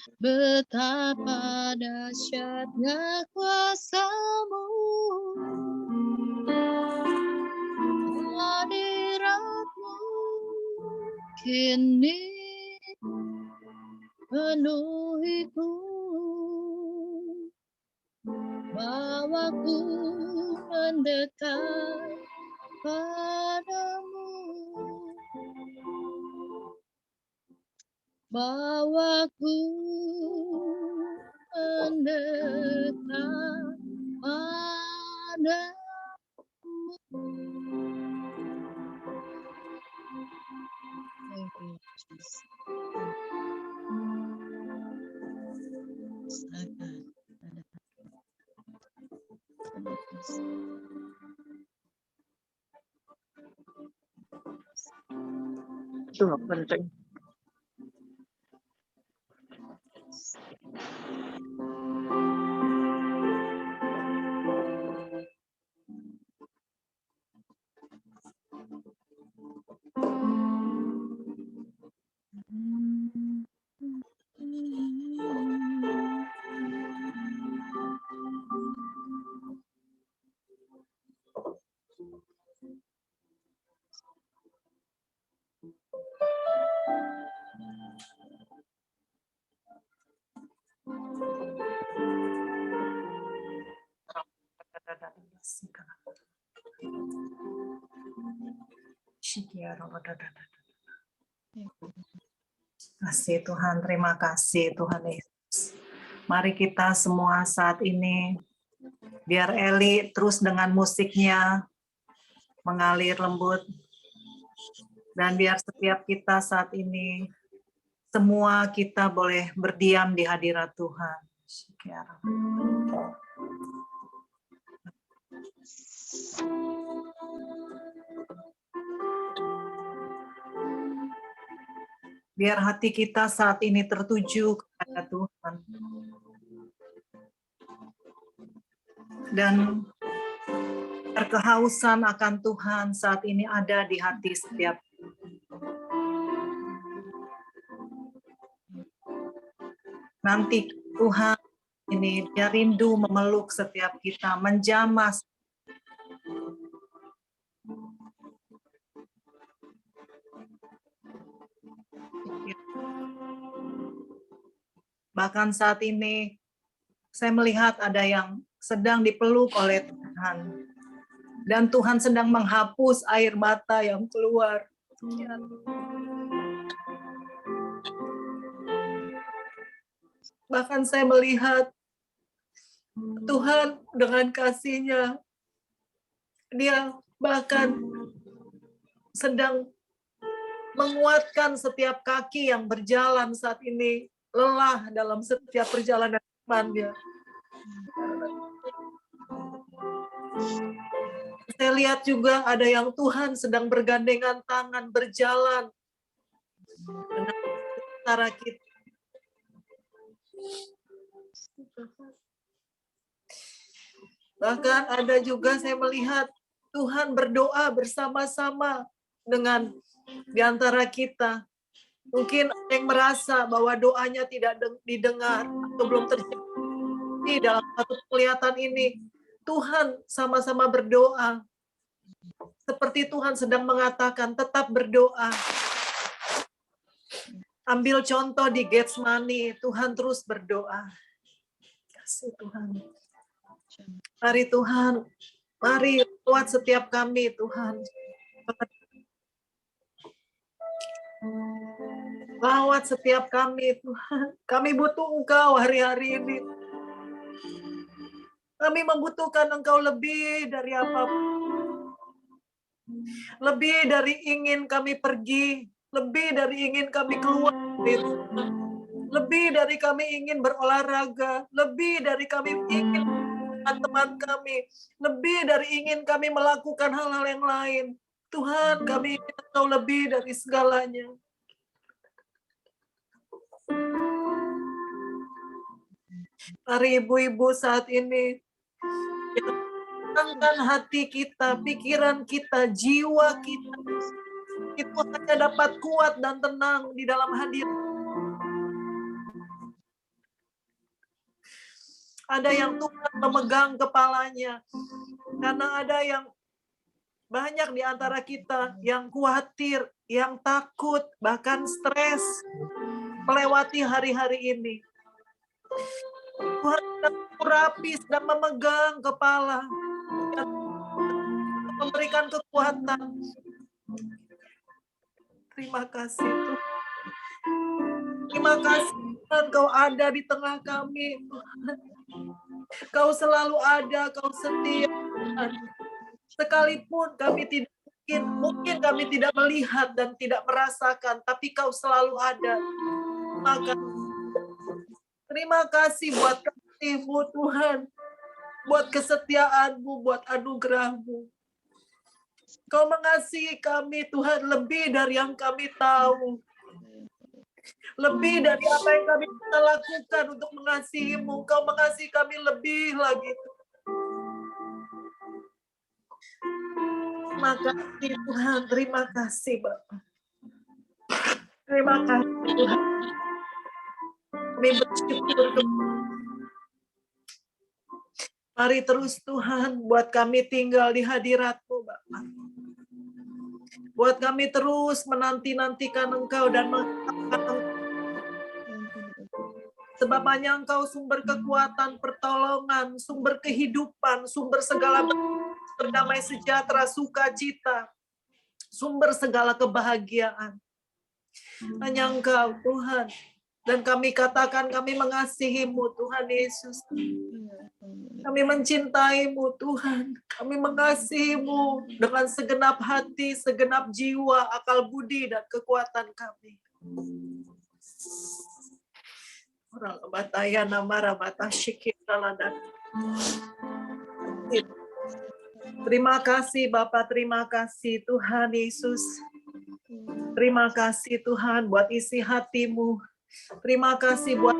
Betapa dahsyatnya kuasa-Mu, hadirat-Mu kini penuhiku, bawaku mendekat padamu, bawaku mendekat padamu. Thank you, Jesus. Sangat. Itu nggak penting. Kasih Tuhan, terima kasih Tuhan Yesus. Mari kita semua saat ini, biar Eli terus dengan musiknya mengalir lembut, dan biar setiap kita saat ini, semua kita boleh berdiam di hadirat Tuhan. Biar hati kita saat ini tertuju kepada Tuhan. Dan kehausan akan Tuhan saat ini ada di hati setiap. Nanti Tuhan ini dia rindu memeluk setiap kita, menjamah. Bahkan saat ini saya melihat ada yang sedang dipeluk oleh Tuhan. Dan Tuhan sedang menghapus air mata yang keluar. Bahkan saya melihat Tuhan dengan kasih-Nya, dia bahkan sedang menguatkan setiap kaki yang berjalan saat ini, lelah dalam setiap perjalanan imannya. Saya lihat juga ada yang Tuhan sedang bergandengan tangan berjalan dengan cara kita. Bahkan ada juga saya melihat Tuhan berdoa bersama-sama dengan di antara kita. Mungkin ada yang merasa bahwa doanya tidak didengar atau belum terjadi dalam satu penglihatan ini. Tuhan sama-sama berdoa. Seperti Tuhan sedang mengatakan, tetap berdoa. Ambil contoh di Getsemani, Tuhan terus berdoa. Kasih Tuhan. Mari Tuhan, mari kuat setiap kami Tuhan. Lawat setiap kami Tuhan. Kami butuh Engkau hari-hari ini. Kami membutuhkan Engkau lebih dari apapun. Lebih dari ingin kami pergi. Lebih dari ingin kami keluar. Lebih dari kami ingin berolahraga. Lebih dari kami ingin teman kami. Lebih dari ingin kami melakukan hal-hal yang lain. Tuhan, kami ingin Engkau lebih dari segalanya. Mari ibu-ibu saat ini, tenangkan hati kita, pikiran kita, jiwa kita. Itu hanya dapat kuat dan tenang di dalam hadirat. Ada yang Tuhan memegang kepalanya. Karena ada yang banyak di antara kita yang khawatir, yang takut, bahkan stres melewati hari-hari ini. Tuhan sedang mengurapi, sedang memegang kepala, memberikan kekuatan. Terima kasih Tuhan. Terima kasih Tuhan, Kau ada di tengah kami. Kau selalu ada, Kau setia Tuhan. Sekalipun kami tidak mungkin kami tidak melihat dan tidak merasakan, tapi Kau selalu ada. Maka terima kasih buat kasih-Mu Tuhan, buat kesetiaan-Mu, buat anugerah-Mu. Kau mengasihi kami Tuhan lebih dari yang kami tahu. Lebih dari apa yang kami bisa lakukan untuk mengasihi-Mu. Kau mengasihi kami lebih lagi. Terima kasih Tuhan, terima kasih Bapak. Terima kasih Tuhan. Kami bersyukur. Mari terus Tuhan buat kami tinggal di hadirat-Mu Bapak. Buat kami terus menanti-nantikan Engkau dan mengharapkan Engkau. Sebab hanya Engkau sumber kekuatan, pertolongan, sumber kehidupan, sumber segala berdamai sejahtera, sukacita, sumber segala kebahagiaan. Hanya Engkau Tuhan. Dan kami katakan kami mengasihi-Mu Tuhan Yesus. Kami mencintai-Mu Tuhan. Kami mengasihi-Mu dengan segenap hati, segenap jiwa, akal budi, dan kekuatan kami. Terima kasih Bapak, terima kasih Tuhan Yesus. Terima kasih Tuhan buat isi hati-Mu. Terima kasih buat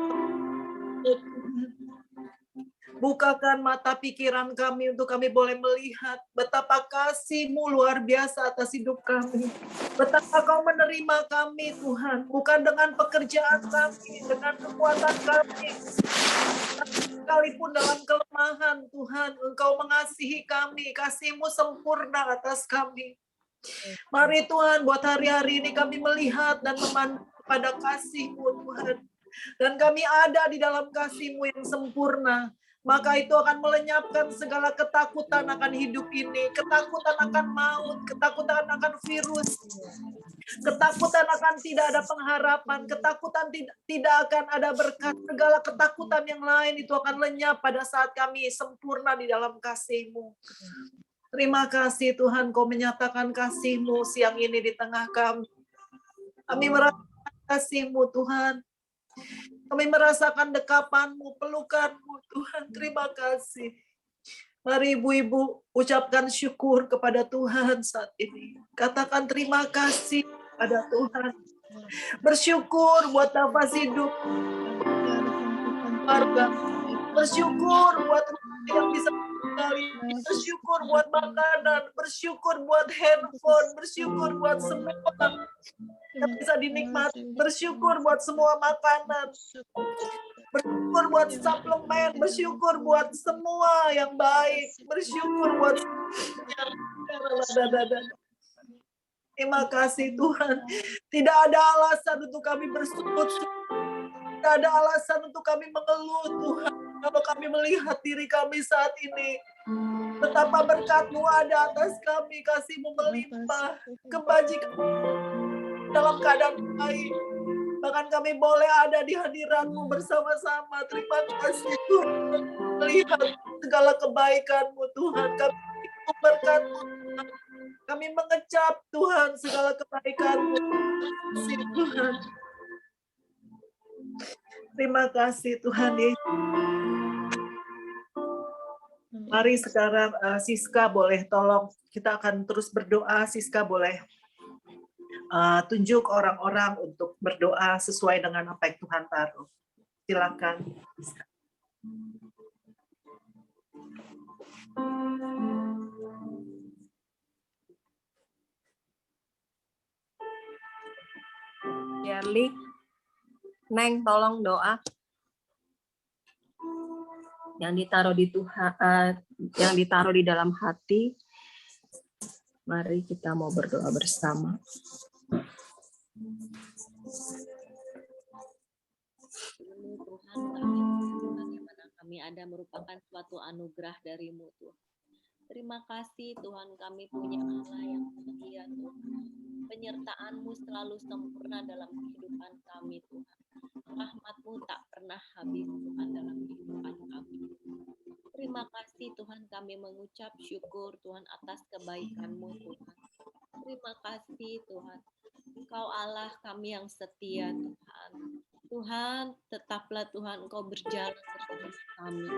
bukakan mata pikiran kami untuk kami boleh melihat betapa kasih-Mu luar biasa atas hidup kami. Betapa Kau menerima kami Tuhan, bukan dengan pekerjaan kami, dengan kekuatan kami. Sekalipun dalam kelemahan Tuhan, Engkau mengasihi kami, kasih-Mu sempurna atas kami. Mari Tuhan, buat hari-hari ini kami melihat dan memandang pada kasih-Mu Tuhan. Dan kami ada di dalam kasih-Mu yang sempurna. Maka itu akan melenyapkan segala ketakutan akan hidup ini. Ketakutan akan maut, ketakutan akan virus. Ketakutan akan tidak ada pengharapan. Ketakutan tidak akan ada berkat. Segala ketakutan yang lain itu akan lenyap pada saat kami sempurna di dalam kasih-Mu. Terima kasih Tuhan, Kau menyatakan kasih-Mu siang ini di tengah kami. Kami merasakan kasih-Mu Tuhan. Kami merasakan dekapan-Mu, pelukan-Mu Tuhan. Terima kasih. Mari ibu-ibu ucapkan syukur kepada Tuhan saat ini. Katakan terima kasih pada Tuhan. Bersyukur buat nafas hidup. Keluarga. Bersyukur buat rumah yang bisa kali, bersyukur buat makanan, bersyukur buat handphone, bersyukur buat semua yang bisa dinikmati, bersyukur buat semua makanan, bersyukur buat suplemen, bersyukur buat semua yang baik, bersyukur buat terima kasih Tuhan. Tidak ada alasan untuk kami bersujud, tidak ada alasan untuk kami mengeluh Tuhan. Kalau kami melihat diri kami saat ini, betapa berkat-Mu ada atas kami, kasih-Mu melimpah, kebajikan dalam keadaan baik. Bahkan kami boleh ada di hadirat-Mu bersama-sama. Terima kasih Tuhan, melihat segala kebaikan-Mu Tuhan. Kami berkat-Mu, kami mengecap Tuhan segala kebaikan-Mu. Terima kasih Tuhan. Terima kasih Tuhan Yesus. Mari sekarang Siska boleh tolong, kita akan terus berdoa. Siska boleh tunjuk orang-orang untuk berdoa sesuai dengan apa yang Tuhan taruh. Silakan. Yerli, Neng tolong doa. yang ditaruh di Tuhan, yang ditaruh di dalam hati. Mari kita mau berdoa bersama. Tuhan, kami di mana kami ada merupakan suatu anugerah dari-Mu, Tuhan. Terima kasih Tuhan, kami punya Allah yang setia, Tuhan. Penyertaan-Mu selalu sempurna dalam kehidupan kami, Tuhan. Rahmat-Mu tak pernah habis, Tuhan, dalam kehidupan kami. Terima kasih Tuhan, kami mengucap syukur Tuhan atas kebaikan-Mu, Tuhan. Terima kasih Tuhan, Engkau Allah kami yang setia, Tuhan. Tuhan, tetaplah Tuhan, Engkau berjalan bersama kami.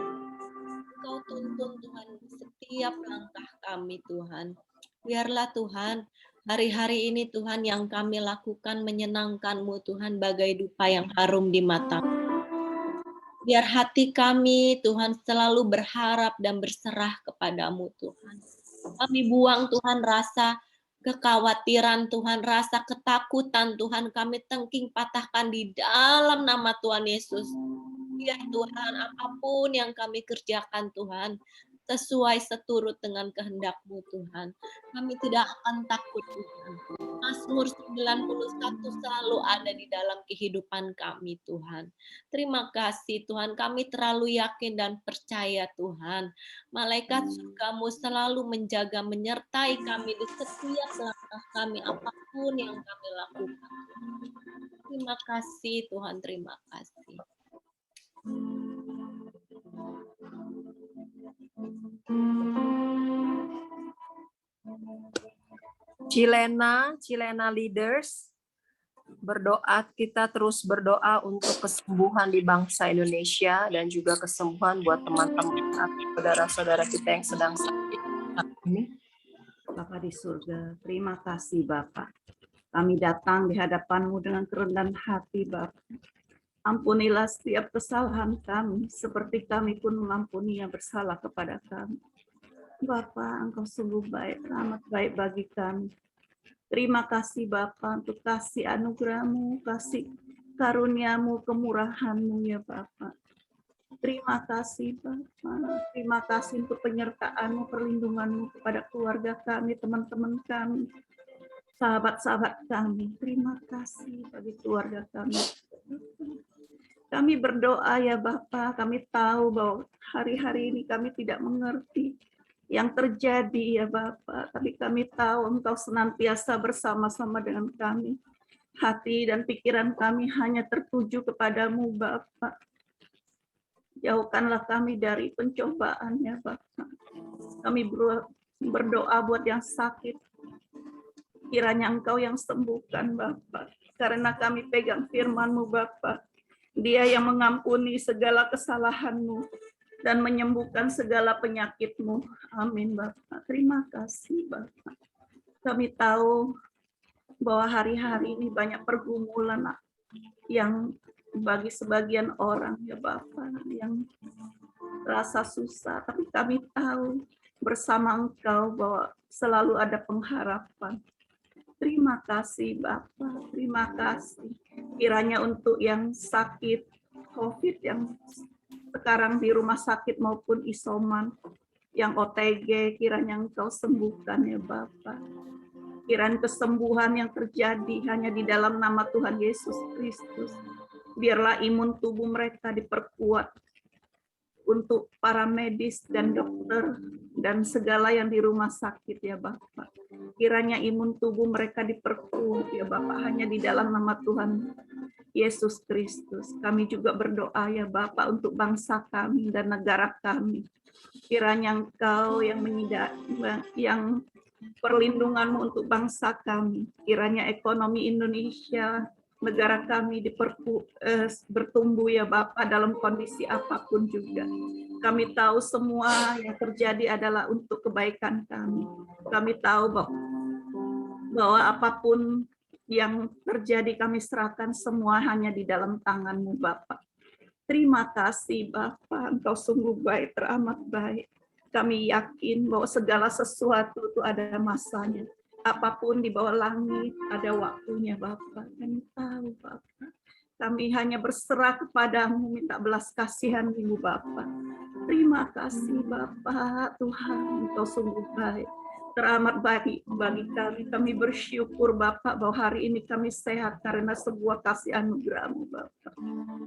Engkau tuntun Tuhan setiap langkah kami, Tuhan. Biarlah Tuhan, hari-hari ini Tuhan yang kami lakukan menyenangkan-Mu, Tuhan, bagai dupa yang harum di mata. Biar hati kami, Tuhan, selalu berharap dan berserah kepada-Mu, Tuhan. Kami buang, Tuhan, rasa kekhawatiran, Tuhan, rasa ketakutan, Tuhan, kami tengking patahkan di dalam nama Tuhan Yesus. Biar Tuhan, apapun yang kami kerjakan, Tuhan, sesuai seturut dengan kehendak-Mu, Tuhan. Kami tidak akan takut, Tuhan. Mazmur 91 selalu ada di dalam kehidupan kami, Tuhan. Terima kasih, Tuhan. Kami terlalu yakin dan percaya, Tuhan. Malaikat surga-Mu selalu menjaga, menyertai kami di setiap langkah kami, apapun yang kami lakukan. Terima kasih, Tuhan. Terima kasih. Cilena Leaders, berdoa, kita terus berdoa untuk kesembuhan di bangsa Indonesia dan juga kesembuhan buat teman-teman atau saudara-saudara kita yang sedang sakit saat ini. Bapa di surga, terima kasih Bapa. Kami datang di hadapan-Mu dengan kerendahan hati Bapa. Ampunilah setiap kesalahan kami, seperti kami pun mengampuni yang bersalah kepada kami. Bapa, Engkau sungguh baik, rahmat baik bagi kami. Terima kasih Bapa untuk kasih anugerah-Mu, kasih karunia-Mu, kemurahan-Mu ya Bapa. Terima kasih Bapa. Terima kasih untuk penyertaan-Mu, perlindungan-Mu kepada keluarga kami, teman-teman kami, sahabat-sahabat kami. Terima kasih bagi keluarga kami. Kami berdoa ya Bapa, kami tahu bahwa hari-hari ini kami tidak mengerti yang terjadi ya Bapa, tapi kami tahu Engkau senantiasa bersama-sama dengan kami. Hati dan pikiran kami hanya tertuju kepadamu Bapa. Jauhkanlah kami dari pencobaan ya Bapa. Kami berdoa buat yang sakit. Kiranya Engkau yang sembuhkan Bapa. Karena kami pegang firman-Mu Bapa. Dia yang mengampuni segala kesalahan-Mu dan menyembuhkan segala penyakit-Mu. Amin Bapa. Terima kasih Bapa. Kami tahu bahwa hari-hari ini banyak pergumulan yang bagi sebagian orang ya Bapa yang rasa susah, tapi kami tahu bersama Engkau bahwa selalu ada pengharapan. Terima kasih Bapa, terima kasih. Kiranya untuk yang sakit COVID, yang sekarang di rumah sakit maupun isoman, yang OTG, kiranya Engkau sembuhkan ya Bapa. Kiranya kesembuhan yang terjadi hanya di dalam nama Tuhan Yesus Kristus. Biarlah imun tubuh mereka diperkuat untuk para medis dan dokter dan segala yang di rumah sakit ya Bapak. Kiranya imun tubuh mereka diperkuat ya Bapak, hanya di dalam nama Tuhan Yesus Kristus. Kami juga berdoa ya Bapak untuk bangsa kami dan negara kami. Kiranya Engkau yang perlindungan-Mu untuk bangsa kami. Kiranya ekonomi Indonesia, negara kami bertumbuh ya Bapak dalam kondisi apapun juga. Kami tahu semua yang terjadi adalah untuk kebaikan kami. Kami tahu bahwa apapun yang terjadi kami serahkan semua hanya di dalam tangan-Mu Bapak. Terima kasih Bapak, Engkau sungguh baik, teramat baik. Kami yakin bahwa segala sesuatu itu ada masanya. Apapun di bawah langit ada waktunya Bapak. Kami tahu Bapak. Kami hanya berserah kepadamu, minta belas kasihan-Mu Bapa. Terima kasih Bapa, Tuhan, Engkau sungguh baik. Teramat baik bagi kami. Kami bersyukur Bapa bahwa hari ini kami sehat karena sebuah kasih anugerah-Mu Bapa.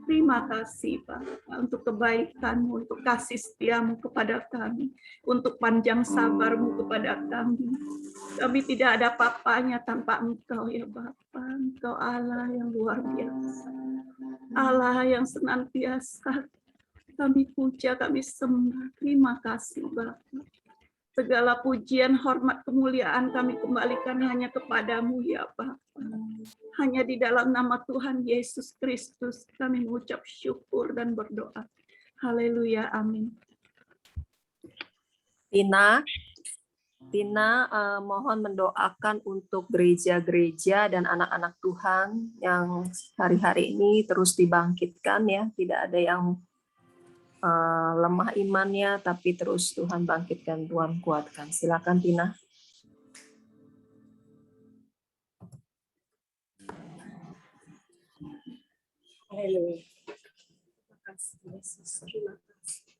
Terima kasih Bapa untuk kebaikan-Mu, untuk kasih setia-Mu kepada kami, untuk panjang sabar-Mu kepada kami. Kami tidak ada apa-apanya tanpa Engkau ya Bapa. Engkau Allah yang luar biasa. Allah yang senantiasa kami puja, kami sembah. Terima kasih Bapa. Segala pujian, hormat, kemuliaan kami kembalikan hanya kepadamu ya Bapa. Hanya di dalam nama Tuhan Yesus Kristus kami mengucap syukur dan berdoa. Haleluya, amin. Tina, mohon mendoakan untuk gereja-gereja dan anak-anak Tuhan yang hari-hari ini terus dibangkitkan ya, tidak ada yang lemah imannya, tapi terus Tuhan bangkitkan, Tuhan kuatkan. Silakan Tina. Haleluya. Terima kasih Yesus. Terima kasih.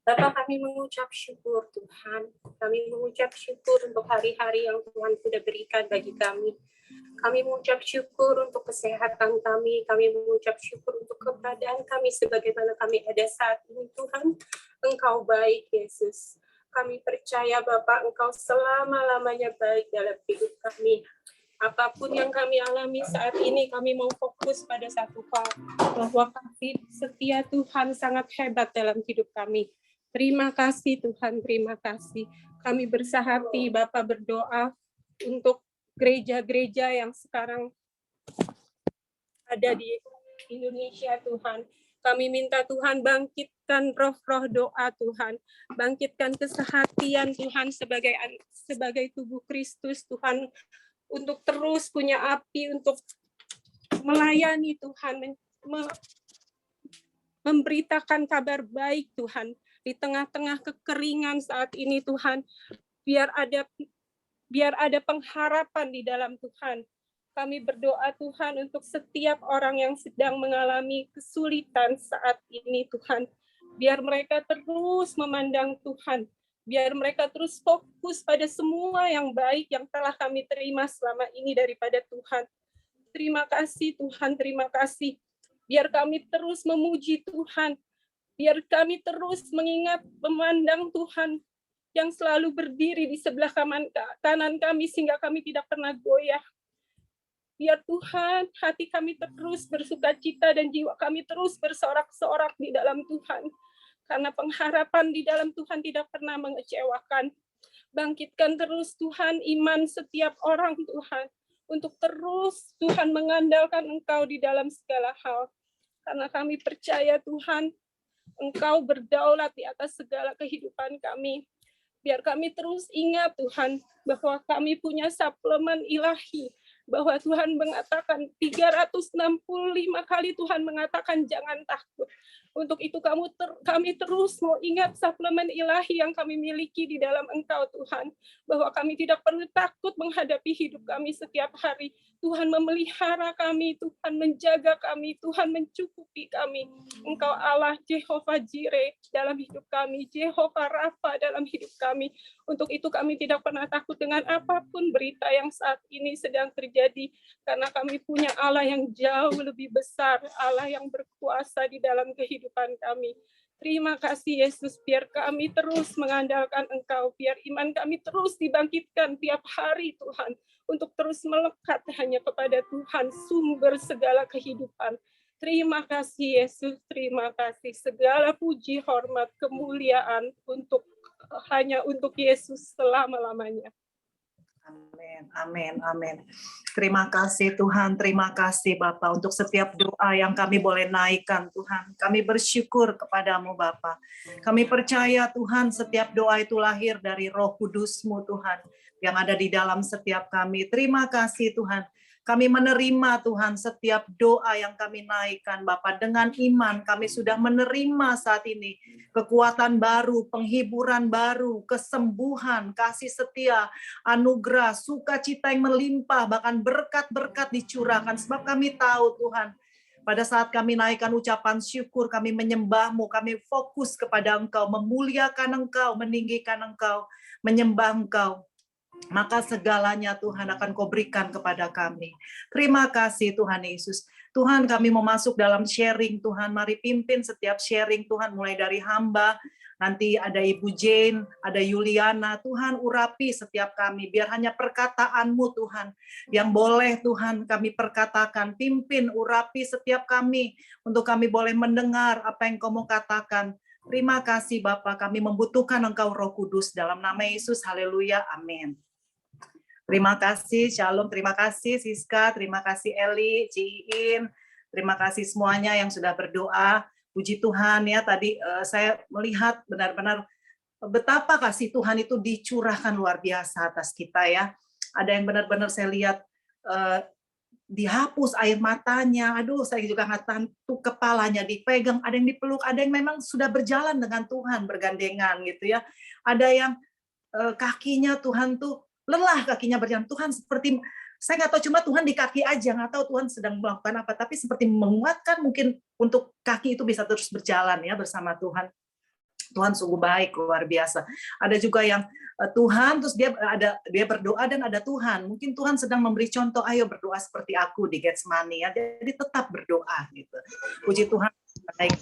Bapak, kami mengucap syukur Tuhan. Kami mengucap syukur untuk hari-hari yang Tuhan sudah berikan bagi kami. Kami mengucap syukur untuk kesehatan kami. Kami mengucap syukur untuk keberadaan kami sebagaimana kami ada saat ini Tuhan. Engkau baik Yesus. Kami percaya Bapak Engkau selama-lamanya baik dalam hidup kami. Apapun yang kami alami saat ini, kami mau fokus pada satu hal, bahwa kasih setia Tuhan sangat hebat dalam hidup kami. Terima kasih Tuhan, terima kasih. Kami bersahati Bapak berdoa untuk gereja-gereja yang sekarang ada di Indonesia Tuhan. Kami minta Tuhan bangkitkan roh-roh doa Tuhan. Bangkitkan kesehatian Tuhan sebagai tubuh Kristus Tuhan. Untuk terus punya api untuk melayani Tuhan. Memberitakan kabar baik Tuhan. Di tengah-tengah kekeringan saat ini Tuhan. Biar ada pengharapan di dalam Tuhan. Kami berdoa Tuhan untuk setiap orang yang sedang mengalami kesulitan saat ini Tuhan. Biar mereka terus memandang Tuhan. Biar mereka terus fokus pada semua yang baik yang telah kami terima selama ini daripada Tuhan. Terima kasih Tuhan, terima kasih. Biar kami terus memuji Tuhan. Biar kami terus mengingat, memandang Tuhan yang selalu berdiri di sebelah kanan kami sehingga kami tidak pernah goyah. Biar Tuhan, hati kami terus bersukacita dan jiwa kami terus bersorak-sorak di dalam Tuhan. Karena pengharapan di dalam Tuhan tidak pernah mengecewakan. Bangkitkan terus Tuhan iman setiap orang Tuhan. Untuk terus Tuhan mengandalkan Engkau di dalam segala hal. Karena kami percaya Tuhan, Engkau berdaulat di atas segala kehidupan kami. Biar kami terus ingat Tuhan, bahwa kami punya suplemen ilahi. Bahwa Tuhan mengatakan 365 kali Tuhan mengatakan jangan takut. Untuk itu kami terus mau ingat suplemen ilahi yang kami miliki di dalam Engkau Tuhan. Bahwa kami tidak perlu takut menghadapi hidup kami setiap hari. Tuhan memelihara kami, Tuhan menjaga kami, Tuhan mencukupi kami. Engkau Allah Jehovah Jireh dalam hidup kami, Jehovah Rafa dalam hidup kami. Untuk itu kami tidak pernah takut dengan apapun berita yang saat ini sedang terjadi. Karena kami punya Allah yang jauh lebih besar, Allah yang berkuasa di dalam kehidupan kami. Terima kasih Yesus, biar kami terus mengandalkan Engkau, biar iman kami terus dibangkitkan tiap hari Tuhan, untuk terus melekat hanya kepada Tuhan, sumber segala kehidupan. Terima kasih Yesus, terima kasih. Segala puji, hormat, kemuliaan hanya untuk Yesus selama-lamanya. Amin, amin, amin. Terima kasih Tuhan, terima kasih Bapak untuk setiap doa yang kami boleh naikkan Tuhan. Kami bersyukur kepadamu Bapak. Kami percaya Tuhan setiap doa itu lahir dari Roh Kudus-Mu Tuhan yang ada di dalam setiap kami. Terima kasih Tuhan. Kami menerima Tuhan setiap doa yang kami naikkan Bapak. Dengan iman kami sudah menerima saat ini kekuatan baru, penghiburan baru, kesembuhan, kasih setia, anugerah, sukacita yang melimpah, bahkan berkat-berkat dicurahkan. Sebab kami tahu Tuhan, Pada saat kami naikkan ucapan syukur, kami menyembah-Mu, kami fokus kepada Engkau, memuliakan Engkau, meninggikan Engkau, menyembah Engkau, maka segalanya Tuhan akan Kau berikan kepada kami. Terima kasih Tuhan Yesus. Tuhan, kami mau masuk dalam sharing, Tuhan. Mari pimpin setiap sharing, Tuhan, mulai dari hamba, nanti ada Ibu Jane, ada Yuliana. Tuhan, urapi setiap kami, biar hanya perkataan-Mu, Tuhan, yang boleh, Tuhan, kami perkatakan. Pimpin, urapi setiap kami, untuk kami boleh mendengar apa yang Kau mau katakan. Terima kasih Bapa, kami membutuhkan Engkau Roh Kudus, dalam nama Yesus, haleluya, amin. Terima kasih, Shalom, terima kasih Siska, terima kasih Eli, Ciin, terima kasih semuanya yang sudah berdoa. Puji Tuhan ya, tadi saya melihat benar-benar betapa kasih Tuhan itu dicurahkan luar biasa atas kita ya. Ada yang benar-benar saya lihat dihapus air matanya, aduh saya juga nggak tahan tuh, kepalanya dipegang, ada yang dipeluk, ada yang memang sudah berjalan dengan Tuhan bergandengan gitu ya. Ada yang kakinya Tuhan tuh lelah, kakinya berjalan. Tuhan seperti, saya nggak tahu, cuma Tuhan di kaki aja, nggak tahu Tuhan sedang melakukan apa, tapi seperti menguatkan mungkin untuk kaki itu bisa terus berjalan ya bersama Tuhan. Tuhan sungguh baik, luar biasa. Ada juga yang Tuhan, terus dia berdoa dan ada Tuhan. Mungkin Tuhan sedang memberi contoh, ayo berdoa seperti aku di Getsemani ya. Jadi tetap berdoa gitu. Puji Tuhan. Baik,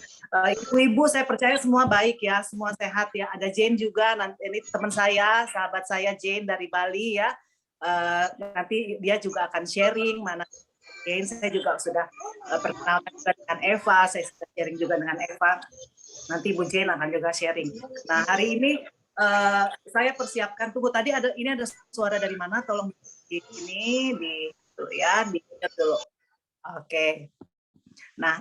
ibu-ibu saya percaya semua baik ya, semua sehat ya. Ada Jane juga, nanti ini teman saya, sahabat saya Jane dari Bali ya. Nanti dia juga akan sharing mana. Jane, saya juga sudah perkenalkan juga dengan Eva, saya sudah sharing juga dengan Eva. Nanti Bu Jane akan juga sharing. Nah hari ini saya persiapkan, tunggu tadi ini ada suara dari mana? Tolong di dulu ya, dulu. Oke. Nah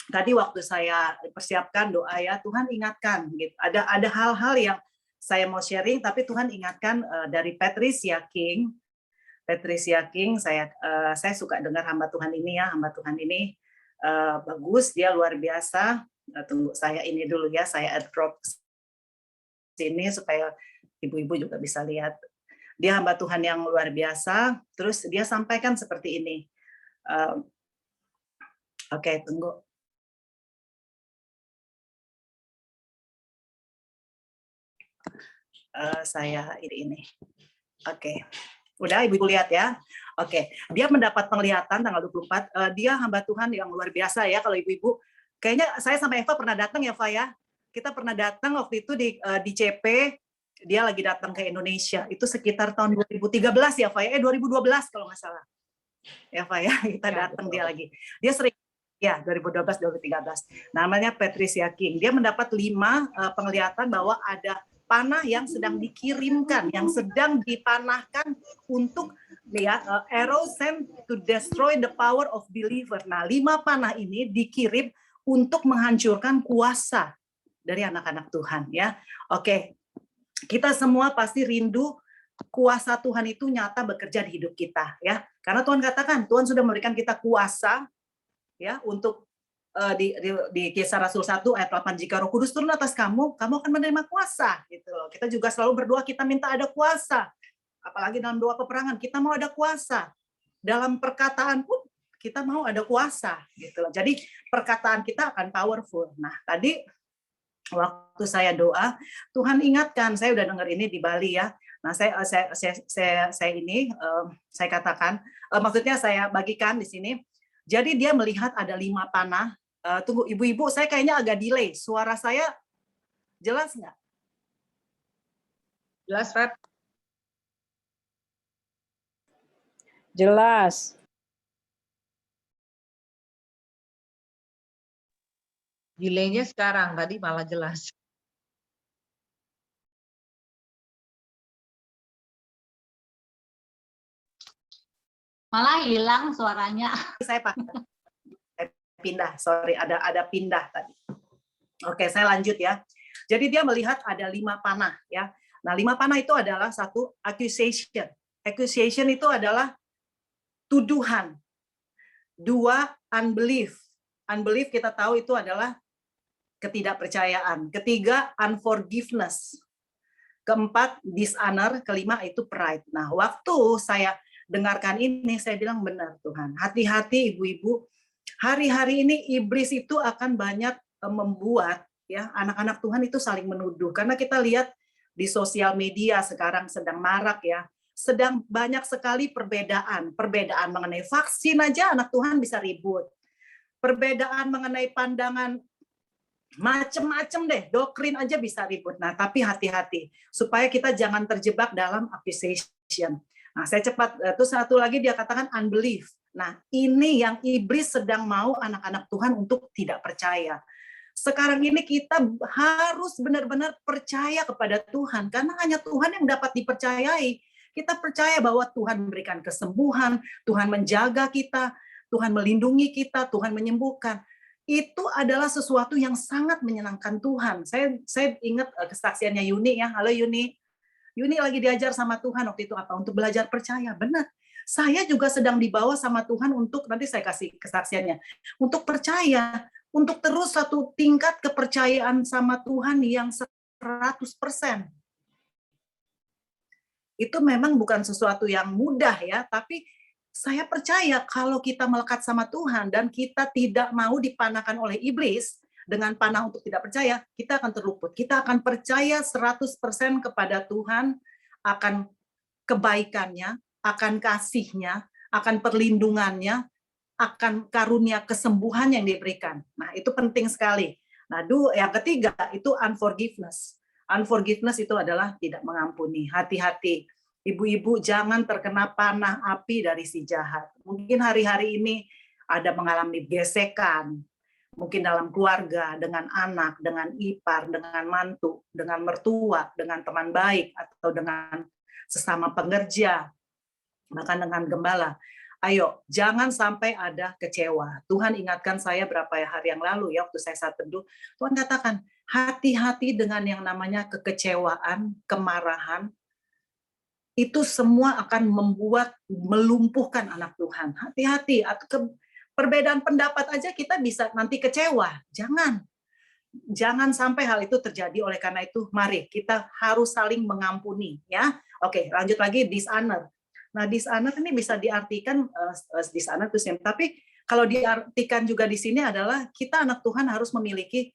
tadi waktu saya persiapkan doa ya, Tuhan ingatkan gitu. Ada hal-hal yang saya mau sharing, tapi Tuhan ingatkan dari Patricia King. Patricia King, saya suka dengar hamba Tuhan ini ya, hamba Tuhan ini bagus, dia luar biasa. Tunggu saya ini dulu ya, saya drop sini supaya ibu-ibu juga bisa lihat. Dia hamba Tuhan yang luar biasa. Terus dia sampaikan seperti ini. Oke, tunggu. Saya ini. Oke. Udah ibu-ibu lihat ya. Oke. Dia mendapat penglihatan tanggal 24. Dia hamba Tuhan yang luar biasa ya kalau ibu-ibu. Kayaknya saya sama Eva pernah datang ya, Fa ya. Kita pernah datang waktu itu di CP. Dia lagi datang ke Indonesia. Itu sekitar tahun 2013 ya, Fa ya. 2012 kalau nggak salah. Ya, Fa ya. Kita datang dia lagi. Dia sering ya 2012 2013. Namanya Patricia King. Dia mendapat 5 penglihatan bahwa ada panah yang sedang dikirimkan, yang sedang dipanahkan untuk arrow sent to destroy the power of believer. Nah, 5 panah ini dikirim untuk menghancurkan kuasa dari anak-anak Tuhan ya. Oke. Kita semua pasti rindu kuasa Tuhan itu nyata bekerja di hidup kita ya. Karena Tuhan katakan, Tuhan sudah memberikan kita kuasa ya untuk di Kisah Rasul 1 ayat 8, jika Roh Kudus turun atas kamu, kamu akan menerima kuasa gitu loh. Kita juga selalu berdoa, kita minta ada kuasa. Apalagi dalam doa peperangan, kita mau ada kuasa. Dalam perkataan pun kita mau ada kuasa gitu loh. Jadi perkataan kita akan powerful. Nah, tadi waktu saya doa, Tuhan ingatkan, saya udah dengar ini di Bali ya. Nah, saya katakan, maksudnya saya bagikan di sini. Jadi dia melihat ada 5 panah. Tunggu, ibu-ibu, saya kayaknya agak delay. Suara saya jelas nggak? Jelas, Feb. Jelas. Delaynya sekarang, tadi malah jelas. Malah hilang suaranya. Saya pindah, sorry, ada pindah tadi. Oke, saya lanjut ya. Jadi dia melihat ada 5 panah ya. Nah, 5 panah itu adalah satu accusation. Accusation itu adalah tuduhan. 2 unbelief. Unbelief kita tahu itu adalah ketidakpercayaan. 3 unforgiveness. 4 dishonor. 5 itu pride. Nah, waktu saya dengarkan ini, saya bilang benar Tuhan. Hati-hati ibu-ibu. Hari-hari ini iblis itu akan banyak membuat ya anak-anak Tuhan itu saling menuduh, karena kita lihat di sosial media sekarang sedang marak ya, sedang banyak sekali perbedaan mengenai vaksin aja anak Tuhan bisa ribut, perbedaan mengenai pandangan macem-macem deh, doktrin aja bisa ribut. Nah, tapi hati-hati supaya kita jangan terjebak dalam accusation. Nah, saya cepat, terus satu lagi dia katakan unbelief. Nah, ini yang iblis sedang mau anak-anak Tuhan untuk tidak percaya. Sekarang ini kita harus benar-benar percaya kepada Tuhan, karena hanya Tuhan yang dapat dipercayai. Kita percaya bahwa Tuhan memberikan kesembuhan, Tuhan menjaga kita, Tuhan melindungi kita, Tuhan menyembuhkan. Itu adalah sesuatu yang sangat menyenangkan Tuhan. Saya ingat kesaksiannya Yuni ya. Halo Yuni. Yuni lagi diajar sama Tuhan waktu itu apa? Untuk belajar percaya. Benar. Saya juga sedang dibawa sama Tuhan untuk, nanti saya kasih kesaksiannya, untuk percaya, untuk terus satu tingkat kepercayaan sama Tuhan yang 100%. Itu memang bukan sesuatu yang mudah ya, tapi saya percaya kalau kita melekat sama Tuhan dan kita tidak mau dipanahkan oleh iblis dengan panah untuk tidak percaya, kita akan terluput. Kita akan percaya 100% kepada Tuhan, akan kebaikannya, akan kasihnya, akan perlindungannya, akan karunia kesembuhan yang diberikan. Nah, itu penting sekali. Nah, yang ketiga itu unforgiveness. Unforgiveness itu adalah tidak mengampuni. Hati-hati. Ibu-ibu jangan terkena panah api dari si jahat. Mungkin hari-hari ini ada mengalami gesekan, mungkin dalam keluarga, dengan anak, dengan ipar, dengan mantu, dengan mertua, dengan teman baik, atau dengan sesama pengerja, bahkan dengan gembala. Ayo, jangan sampai ada kecewa. Tuhan ingatkan saya berapa hari yang lalu ya, waktu saya saat teduh, Tuhan katakan, hati-hati dengan yang namanya kekecewaan, kemarahan, itu semua akan melumpuhkan anak Tuhan. Hati-hati, perbedaan pendapat aja kita bisa nanti kecewa. Jangan sampai hal itu terjadi. Oleh karena itu, mari kita harus saling mengampuni. Ya, oke. Lanjut lagi dishonor. Nah, dishonor ini bisa diartikan dishonor itu same. Tapi kalau diartikan juga di sini adalah kita anak Tuhan harus memiliki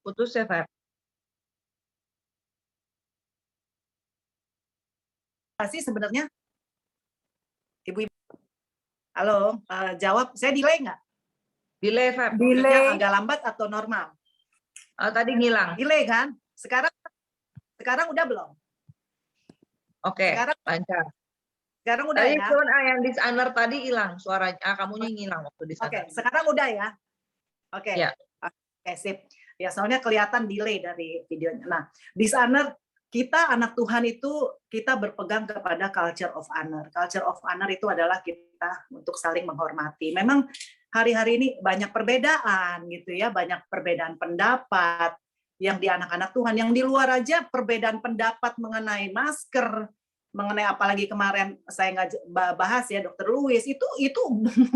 Putus ya, Feb. sih sebenarnya. Ibu-ibu. Halo, jawab. Saya delay nggak? Delay, Feb. Delay. Agak lambat atau normal? Tadi ngilang. Delay kan? Sekarang udah belum? Oke, lancar. Sekarang udah Tadi ya? cuman yang dishonor tadi hilang suaranya. Kamunya ngilang waktu dishonor. Oke, sekarang udah ya? Oke. Ya. Oke, sip. Ya, soalnya kelihatan delay dari videonya. Nah, dishonor, kita anak Tuhan itu kita berpegang kepada culture of honor. Culture of honor itu adalah kita untuk saling menghormati. Memang hari-hari ini banyak perbedaan gitu ya, banyak perbedaan pendapat yang di anak-anak Tuhan, yang di luar aja perbedaan pendapat mengenai masker, mengenai apalagi kemarin saya nggak bahas ya Dr. Louis, itu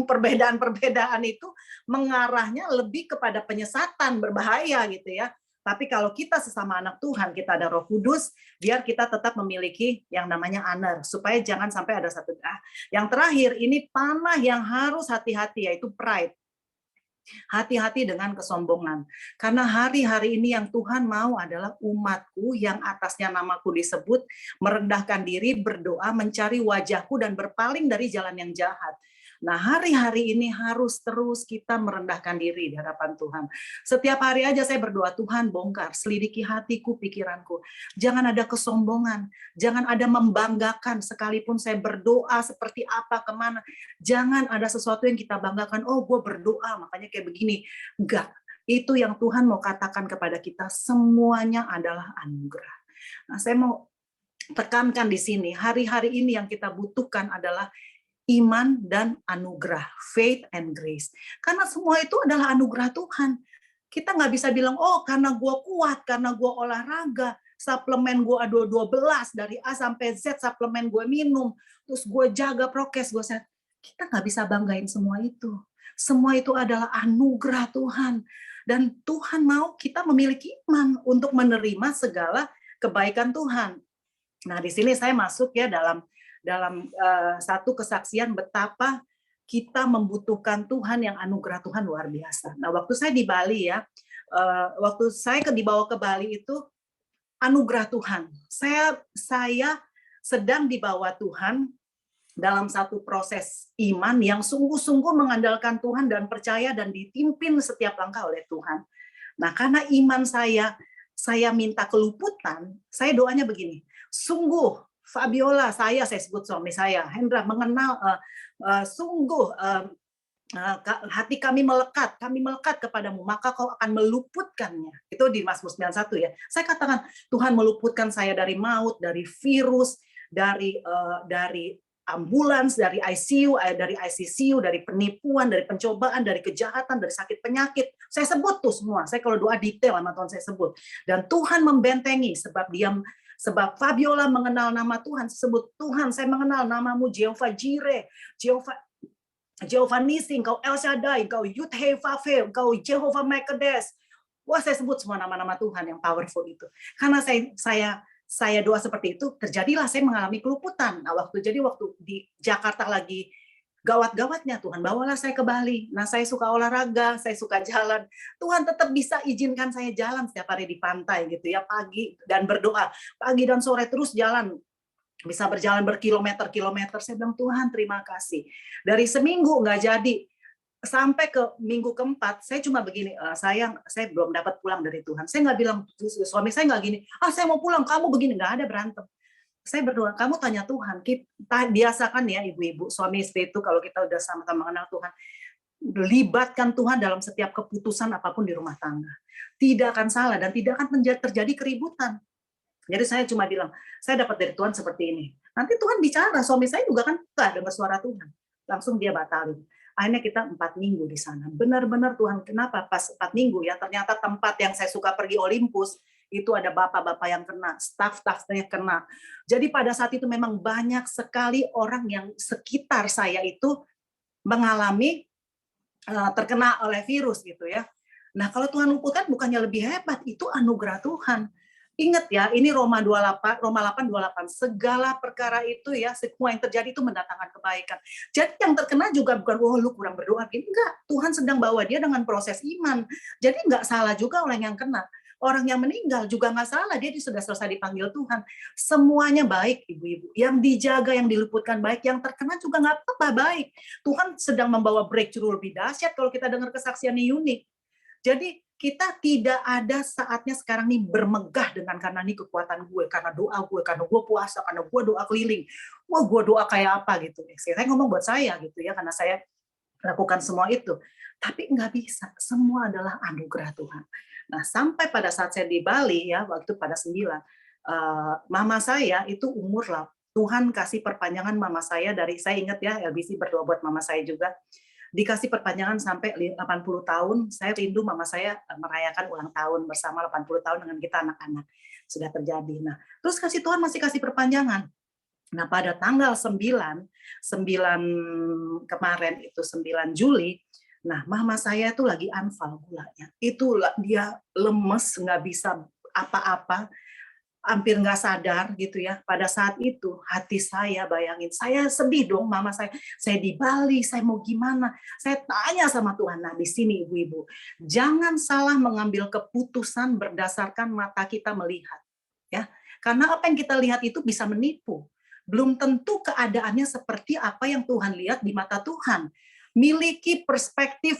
perbedaan-perbedaan itu mengarahnya lebih kepada penyesatan, berbahaya gitu ya. Tapi kalau kita sesama anak Tuhan, kita ada Roh Kudus, biar kita tetap memiliki yang namanya honor, supaya jangan sampai ada satu. Yang terakhir, ini panah yang harus hati-hati, yaitu pride. Hati-hati dengan kesombongan. Karena hari-hari ini yang Tuhan mau adalah umatku yang atasnya namaku disebut, merendahkan diri, berdoa, mencari wajahku, dan berpaling dari jalan yang jahat. Nah, hari-hari ini harus terus kita merendahkan diri di hadapan Tuhan. Setiap hari aja saya berdoa, Tuhan bongkar, selidiki hatiku, pikiranku. Jangan ada kesombongan, jangan ada membanggakan, sekalipun saya berdoa seperti apa, kemana. Jangan ada sesuatu yang kita banggakan, oh gue berdoa, makanya kayak begini. Enggak, itu yang Tuhan mau katakan kepada kita, semuanya adalah anugerah. Nah, saya mau tekankan di sini, hari-hari ini yang kita butuhkan adalah iman dan anugerah, faith and grace. Karena semua itu adalah anugerah Tuhan. Kita nggak bisa bilang, oh karena gue kuat, karena gue olahraga, suplemen gue ada 12, dari A sampai Z suplemen gue minum, terus gue jaga prokes, gue sehat. Kita nggak bisa banggain semua itu. Semua itu adalah anugerah Tuhan. Dan Tuhan mau kita memiliki iman untuk menerima segala kebaikan Tuhan. Nah, di sini saya masuk ya dalam satu kesaksian betapa kita membutuhkan Tuhan, yang anugerah Tuhan luar biasa. Nah, waktu saya di Bali ya, waktu saya dibawa ke Bali itu anugerah Tuhan. Saya sedang dibawa Tuhan dalam satu proses iman yang sungguh-sungguh mengandalkan Tuhan dan percaya dan dipimpin setiap langkah oleh Tuhan. Nah, karena iman saya minta keluputan, saya doanya begini, sungguh Fabiola, saya sebut suami saya, Hendra, mengenal sungguh hati kami melekat kepadamu, maka kau akan meluputkannya. Itu di Mazmur 91 ya. Saya katakan, Tuhan meluputkan saya dari maut, dari virus, dari ambulans, dari ICU, dari ICCU, dari penipuan, dari pencobaan, dari kejahatan, dari sakit penyakit. Saya sebut tuh semua. Saya kalau doa detail sama Tuhan saya sebut. Dan Tuhan membentengi sebab Fabiola mengenal nama Tuhan, sebut Tuhan, saya mengenal namamu Jehovah Jireh, Jehovah Nissi, Engkau El Shaddai, Engkau Yud-Heh-Vav-Heh, Engkau Jehovah Mekadesh. Wah, saya sebut semua nama-nama Tuhan yang powerful itu. Karena saya doa seperti itu, terjadilah saya mengalami keluputan. Nah, waktu di Jakarta lagi gawat-gawatnya, Tuhan bawalah saya ke Bali. Nah, saya suka olahraga, saya suka jalan. Tuhan tetap bisa izinkan saya jalan setiap hari di pantai gitu ya, pagi dan berdoa. Pagi dan sore terus jalan. Bisa berjalan berkilometer-kilometer. Saya bilang, Tuhan terima kasih. Dari seminggu nggak jadi, sampai ke minggu keempat, saya cuma begini, sayang, saya belum dapat pulang dari Tuhan. Saya nggak bilang, suami saya nggak gini, saya mau pulang, kamu begini, nggak ada berantem. Saya berdoa, kamu tanya Tuhan, kita biasakan ya ibu-ibu, suami istri itu kalau kita udah sama-sama mengenal Tuhan, libatkan Tuhan dalam setiap keputusan apapun di rumah tangga. Tidak akan salah dan tidak akan terjadi keributan. Jadi saya cuma bilang, saya dapat dari Tuhan seperti ini. Nanti Tuhan bicara, suami saya juga kan enggak dengar suara Tuhan. Langsung dia batalin. Akhirnya kita 4 minggu di sana. Benar-benar Tuhan, kenapa pas 4 minggu ya, ternyata tempat yang saya suka pergi Olympus, itu ada bapak-bapak yang kena, staf-stafnya kena. Jadi pada saat itu memang banyak sekali orang yang sekitar saya itu mengalami terkena oleh virus gitu ya. Nah, kalau Tuhan luputkan bukannya lebih hebat, itu anugerah Tuhan. Ingat ya, ini Roma 8:28, segala perkara itu ya, semua yang terjadi itu mendatangkan kebaikan. Jadi yang terkena juga bukan, lu kurang berdoa. Enggak, Tuhan sedang bawa dia dengan proses iman. Jadi enggak salah juga orang yang kena. Orang yang meninggal juga nggak salah, dia sudah selesai dipanggil Tuhan. Semuanya baik, ibu-ibu. Yang dijaga, yang diluputkan baik, yang terkena juga nggak apa-apa baik. Tuhan sedang membawa breakthrough lebih dahsyat kalau kita dengar kesaksian Yuni. Jadi kita tidak ada saatnya sekarang nih bermegah dengan karena ini kekuatan gue, karena doa gue, karena gue puasa, karena gue doa keliling. Wah, gue doa kayak apa gitu. Saya ngomong buat saya gitu ya, karena saya lakukan semua itu. Tapi nggak bisa, semua adalah anugerah Tuhan. Nah, sampai pada saat saya di Bali ya, waktu pada 9, mama saya itu umur lah. Tuhan kasih perpanjangan mama saya dari, saya ingat ya, LBC berdoa buat mama saya juga. Dikasih perpanjangan sampai 80 tahun, saya rindu mama saya merayakan ulang tahun bersama 80 tahun dengan kita anak-anak. Sudah terjadi. Nah, terus Tuhan masih kasih perpanjangan. Nah, pada tanggal 9 kemarin itu 9 Juli, nah, mama saya tuh lagi anfal gulanya. Itu dia lemes, nggak bisa apa-apa, hampir nggak sadar gitu ya. Pada saat itu hati saya bayangin, saya sedih dong, mama saya di Bali, saya mau gimana? Saya tanya sama Tuhan. Nah, di sini ibu-ibu, jangan salah mengambil keputusan berdasarkan mata kita melihat, ya. Karena apa yang kita lihat itu bisa menipu. Belum tentu keadaannya seperti apa yang Tuhan lihat di mata Tuhan. Miliki perspektif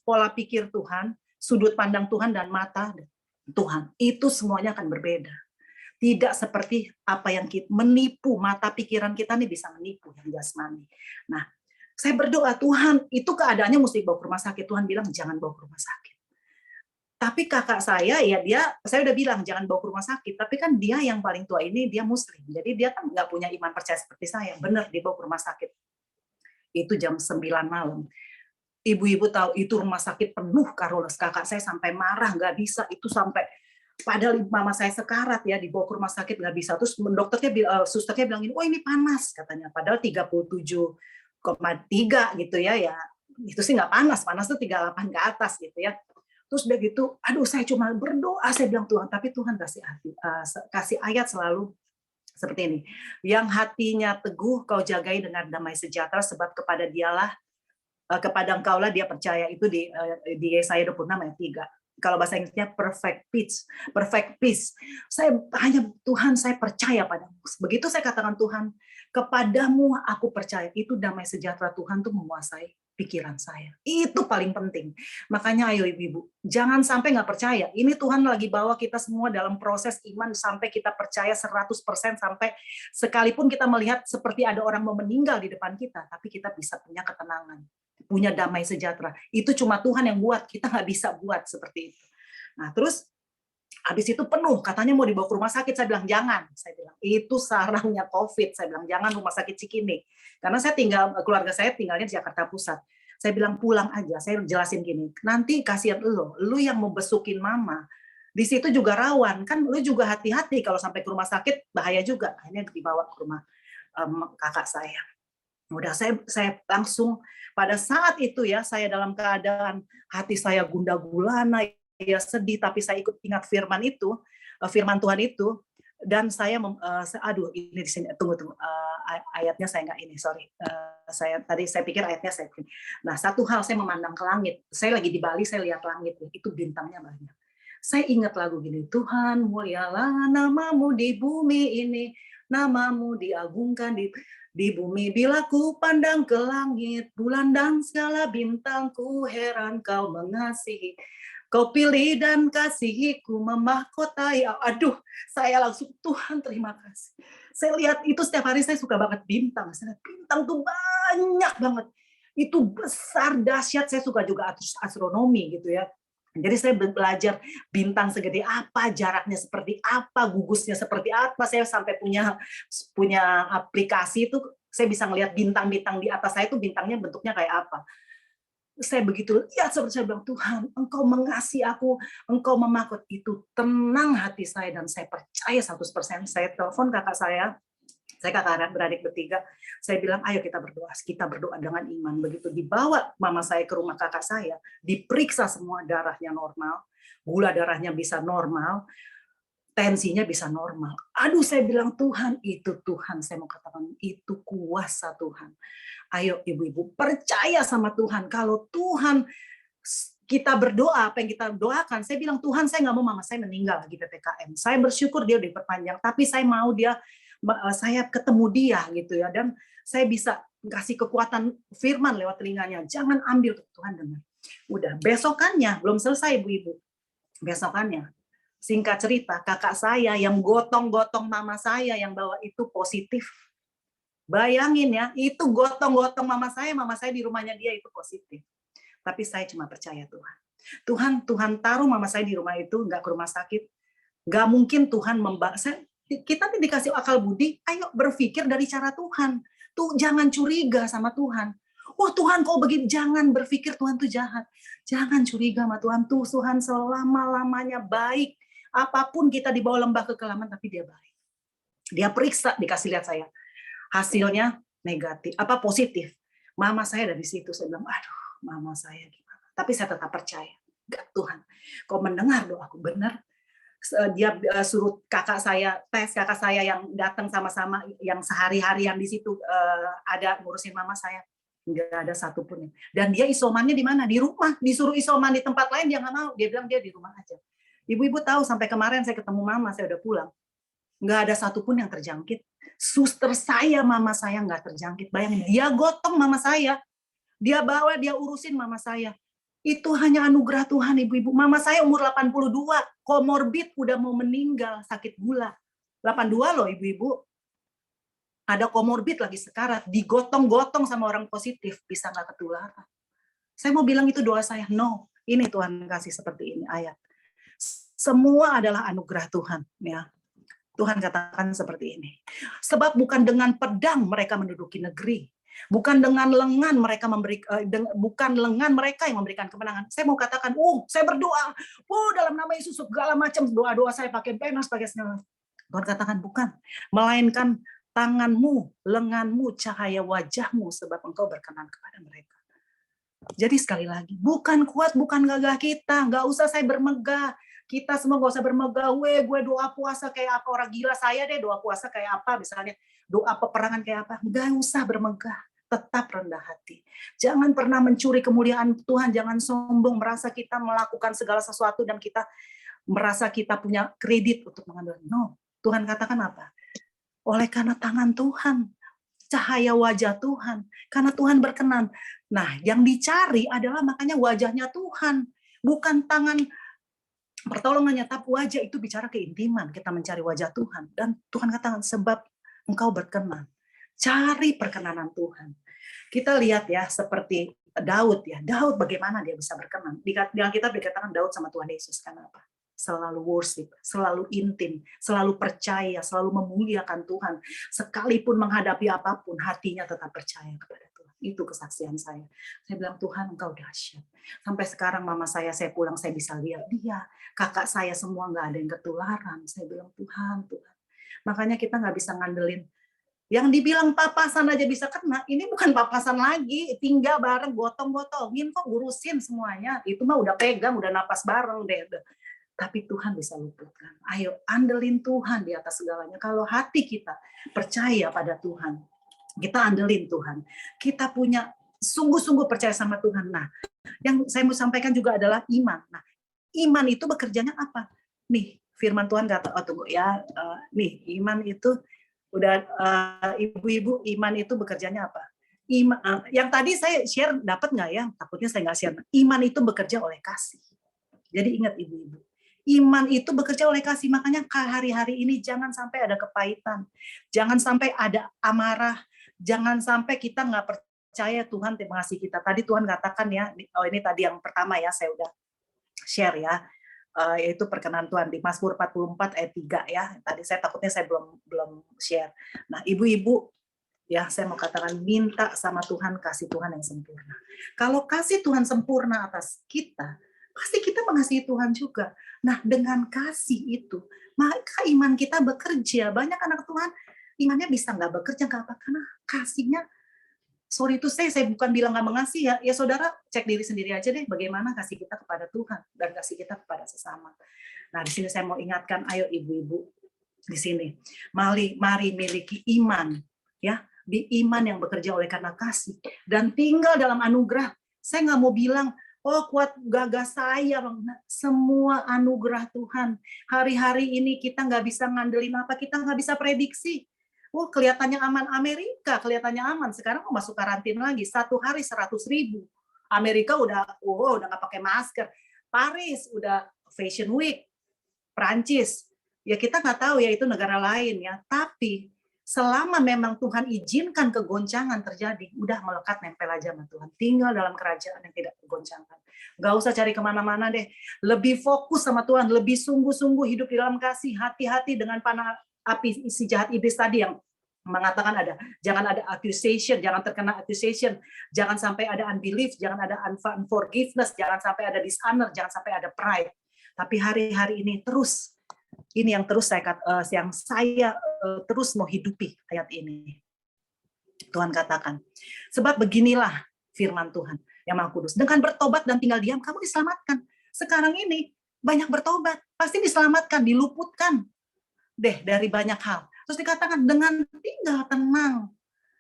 pola pikir Tuhan, sudut pandang Tuhan dan mata Tuhan. Itu semuanya akan berbeda. Tidak seperti apa yang kita menipu, mata pikiran kita nih bisa menipu yang jasmani. Nah, saya berdoa, Tuhan, itu keadaannya mesti bawa ke rumah sakit. Tuhan bilang jangan bawa ke rumah sakit. Tapi kakak saya ya saya udah bilang jangan bawa ke rumah sakit. Tapi kan dia yang paling tua ini dia Muslim, jadi dia kan nggak punya iman percaya seperti saya. Benar dibawa ke rumah sakit. Itu jam 9 malam. Ibu-ibu tahu itu rumah sakit penuh Carolus. Kakak saya sampai marah, nggak bisa. Itu sampai padahal mama saya sekarat ya, dibawa ke rumah sakit nggak bisa. Terus susternya bilang, oh ini panas katanya. Padahal 37,3 gitu ya. Itu sih nggak panas. Panas tuh 38 ke atas gitu ya. Terus udah gitu, aduh saya cuma berdoa, saya bilang Tuhan, tapi Tuhan kasih ayat selalu seperti ini. Yang hatinya teguh kau jagai dengan damai sejahtera, sebab kepada dialah, kepada engkaulah dia percaya. Itu di Yesaya 26 ayat 3. Kalau bahasa Inggrisnya perfect peace. Perfect peace. Tuhan, saya percaya padamu. Begitu saya katakan Tuhan, kepadamu aku percaya. Itu damai sejahtera Tuhan tuh menguasai pikiran saya. Itu paling penting. Makanya ayo ibu-ibu, jangan sampai nggak percaya. Ini Tuhan lagi bawa kita semua dalam proses iman sampai kita percaya 100%, sampai sekalipun kita melihat seperti ada orang mau meninggal di depan kita, tapi kita bisa punya ketenangan, punya damai sejahtera. Itu cuma Tuhan yang buat, kita nggak bisa buat seperti itu. Nah terus habis itu penuh, katanya mau dibawa ke rumah sakit. Saya bilang jangan, saya bilang itu sarangnya COVID. Saya bilang jangan rumah sakit Cikini, karena keluarga saya tinggalnya di Jakarta Pusat. Saya bilang pulang aja. Saya jelasin gini, nanti kasihan lu yang membesukin mama, di situ juga rawan kan, lu juga hati-hati kalau sampai ke rumah sakit bahaya juga. Akhirnya dibawa ke rumah kakak saya. Udah saya langsung pada saat itu ya, saya dalam keadaan hati saya gundah gulana, ya sedih, tapi saya ikut ingat firman Tuhan itu, dan saya aduh ini di sini tunggu ayatnya saya nggak ini, sorry, saya pikir ayatnya saya. Nah satu hal, saya memandang ke langit, saya lagi di Bali, saya lihat langit itu bintangnya banyak. Saya ingat lagu gini, Tuhan mulialah namamu di bumi ini, namamu diagungkan di bumi. Bila ku pandang ke langit, bulan dan segala bintang, ku heran kau mengasihi. Kau pilih dan kasihiku memahkotai. Aduh, saya langsung Tuhan terima kasih. Saya lihat itu setiap hari, saya suka banget bintang. Saya lihat bintang tuh banyak banget. Itu besar, dahsyat. Saya suka juga astronomi gitu ya. Jadi saya belajar bintang segede apa, jaraknya seperti apa, gugusnya seperti apa. Saya sampai punya aplikasi itu, saya bisa ngelihat bintang-bintang di atas saya itu bintangnya bentuknya kayak apa. Saya begitu lihat, seperti saya bilang, Tuhan, Engkau mengasihi aku, Engkau memakut. Itu tenang hati saya, dan saya percaya 100%. Saya telepon kakak saya kakak beradik bertiga, saya bilang, ayo kita berdoa dengan iman. Begitu dibawa mama saya ke rumah kakak saya, diperiksa semua, darahnya normal, gula darahnya bisa normal, tensinya bisa normal. Aduh, saya bilang, Tuhan, itu Tuhan, saya mau katakan, itu kuasa Tuhan. Ayo ibu-ibu, percaya sama Tuhan. Kalau Tuhan, kita berdoa, apa yang kita doakan, saya bilang, Tuhan, saya nggak mau mama saya meninggal lagi PPKM. Saya bersyukur dia diperpanjang, tapi saya mau saya ketemu dia gitu ya, dan saya bisa kasih kekuatan firman lewat telinganya. Jangan ambil, Tuhan dengar. Udah, besokannya, belum selesai ibu-ibu. Besokannya, singkat cerita, kakak saya yang gotong-gotong mama saya yang bawa itu positif. Bayangin ya, itu gotong-gotong mama saya di rumahnya dia itu positif. Tapi saya cuma percaya Tuhan taruh mama saya di rumah itu, nggak ke rumah sakit. Nggak mungkin Tuhan kita dikasih akal budi, ayo berpikir dari cara Tuhan. Tuh jangan curiga sama Tuhan. Oh Tuhan kok begini, jangan berpikir Tuhan tuh jahat. Jangan curiga sama Tuhan. Tuhan selama-lamanya baik. Apapun kita di bawah lembah kekelaman, tapi dia baik. Dia periksa, dikasih lihat saya. Hasilnya negatif, positif. Mama saya dari situ, saya bilang, aduh, mama saya gimana? Tapi saya tetap percaya, enggak Tuhan, kau mendengar doaku, benar. Dia suruh kakak saya yang datang sama-sama, yang sehari-harian di situ ada ngurusin mama saya, enggak ada satupun. Dan dia isomannya di mana? Di rumah. Disuruh isoman di tempat lain, dia nggak mau. Dia bilang dia di rumah aja. Ibu-ibu tahu, sampai kemarin saya ketemu mama, saya udah pulang, nggak ada satupun yang terjangkit. Suster saya, mama saya nggak terjangkit. Bayangin, dia gotong mama saya, dia bawa, dia urusin mama saya. Itu hanya anugerah Tuhan, ibu-ibu. Mama saya umur 82, komorbid, udah mau meninggal, sakit gula. 82 loh ibu-ibu. Ada komorbid lagi sekarat, digotong-gotong sama orang positif, bisa nggak ketularan. Saya mau bilang itu doa saya, no. Ini Tuhan kasih seperti ini ayat. Semua adalah anugerah Tuhan, ya. Tuhan katakan seperti ini. Sebab bukan dengan pedang mereka menduduki negeri, bukan dengan lengan mereka bukan lengan mereka yang memberikan kemenangan. Saya mau katakan, saya berdoa, dalam nama Yesus segala macam doa-doa saya pakai penas, pakai segala. Tuhan katakan bukan, melainkan tanganmu, lenganmu, cahaya wajahmu, sebab engkau berkenan kepada mereka. Jadi sekali lagi, bukan kuat, bukan gagah kita. Nggak usah saya bermegah. Kita semua nggak usah bermegah. Gue doa puasa kayak apa, orang gila saya deh doa puasa kayak apa, misalnya doa peperangan kayak apa. Nggak usah bermegah. Tetap rendah hati. Jangan pernah mencuri kemuliaan Tuhan. Jangan sombong, merasa kita melakukan segala sesuatu dan kita merasa kita punya kredit untuk mengambil. No, Tuhan katakan apa? Oleh karena tangan Tuhan, cahaya wajah Tuhan, karena Tuhan berkenan. Nah, yang dicari adalah makanya wajahnya Tuhan, bukan tangan pertolongannya, tapi wajah itu bicara keintiman. Kita mencari wajah Tuhan, dan Tuhan katakan sebab engkau berkenan. Cari perkenanan Tuhan. Kita lihat ya, seperti Daud ya. Daud bagaimana dia bisa berkenan? Di dalam kitab dikatakan Daud sama Tuhan Yesus, kenapa? Selalu worship, selalu intim, selalu percaya, selalu memuliakan Tuhan. Sekalipun menghadapi apapun, hatinya tetap percaya kepada Tuhan. Itu kesaksian saya. Saya bilang, Tuhan engkau dahsyat. Sampai sekarang mama saya pulang, saya bisa lihat dia. Kakak saya semua nggak ada yang ketularan. Saya bilang, Tuhan. Makanya kita nggak bisa ngandelin. Yang dibilang papasan aja bisa kena, ini bukan papasan lagi. Tinggal bareng, gotong-gotongin kok, ngurusin semuanya. Itu mah udah pegang, udah napas bareng deh. Tapi Tuhan bisa luputkan. Ayo, andelin Tuhan di atas segalanya. Kalau hati kita percaya pada Tuhan, kita andelin Tuhan. Kita punya sungguh-sungguh percaya sama Tuhan. Nah, yang saya mau sampaikan juga adalah iman. Nah, iman itu bekerjanya apa? Nih, firman Tuhan kata, tunggu ya. Nih, iman itu udah ibu-ibu, iman itu bekerjanya apa? Yang tadi saya share dapat nggak ya? Takutnya saya nggak share. Iman itu bekerja oleh kasih. Jadi ingat ibu-ibu, iman itu bekerja oleh kasih. Makanya hari-hari ini jangan sampai ada kepahitan, jangan sampai ada amarah, jangan sampai kita nggak percaya Tuhan mengasihi kita. Tadi Tuhan katakan ya, ini tadi yang pertama ya, saya udah share ya, yaitu perkenan Tuhan di Mazmur 44 ayat 3 ya. Tadi saya takutnya saya belum share. Nah, ibu-ibu ya, saya mau katakan, minta sama Tuhan kasih Tuhan yang sempurna. Kalau kasih Tuhan sempurna atas kita, pasti kita mengasihi Tuhan juga. Nah, dengan kasih itu, maka iman kita bekerja. Banyak anak Tuhan, imannya bisa nggak bekerja, nggak apa, karena kasihnya, sorry itu saya bukan bilang nggak mengasihi ya. Ya saudara, cek diri sendiri aja deh, bagaimana kasih kita kepada Tuhan, dan kasih kita kepada sesama. Nah, di sini saya mau ingatkan, ayo ibu-ibu, di sini, mari miliki iman, ya, di iman yang bekerja oleh karena kasih, dan tinggal dalam anugerah. Saya nggak mau bilang, oh kuat gagah saya, semua anugerah Tuhan. Hari-hari ini kita nggak bisa ngandelin apa, kita nggak bisa prediksi. Oh kelihatannya aman Amerika, kelihatannya aman. Sekarang mau masuk karantina lagi, 1 hari 100.000. Amerika udah nggak pakai masker. Paris udah Fashion Week. Prancis, ya kita nggak tahu ya, itu negara lain ya. Tapi selama memang Tuhan izinkan kegoncangan terjadi, udah melekat nempel aja sama Tuhan. Tinggal dalam kerajaan yang tidak tergoncangkan. Nggak usah cari kemana-mana deh. Lebih fokus sama Tuhan, lebih sungguh-sungguh hidup di dalam kasih. Hati-hati dengan panah api si jahat iblis tadi yang mengatakan jangan ada accusation, jangan terkena accusation, jangan sampai ada unbelief, jangan ada unforgiveness, jangan sampai ada dishonor, jangan sampai ada pride. Tapi hari-hari ini terus, ini yang terus saya terus mau hidupi ayat ini. Tuhan katakan, sebab beginilah firman Tuhan yang Maha Kudus. Dengan bertobat dan tinggal diam, kamu diselamatkan. Sekarang ini banyak bertobat, pasti diselamatkan, diluputkan deh dari banyak hal. Terus dikatakan dengan tinggal tenang.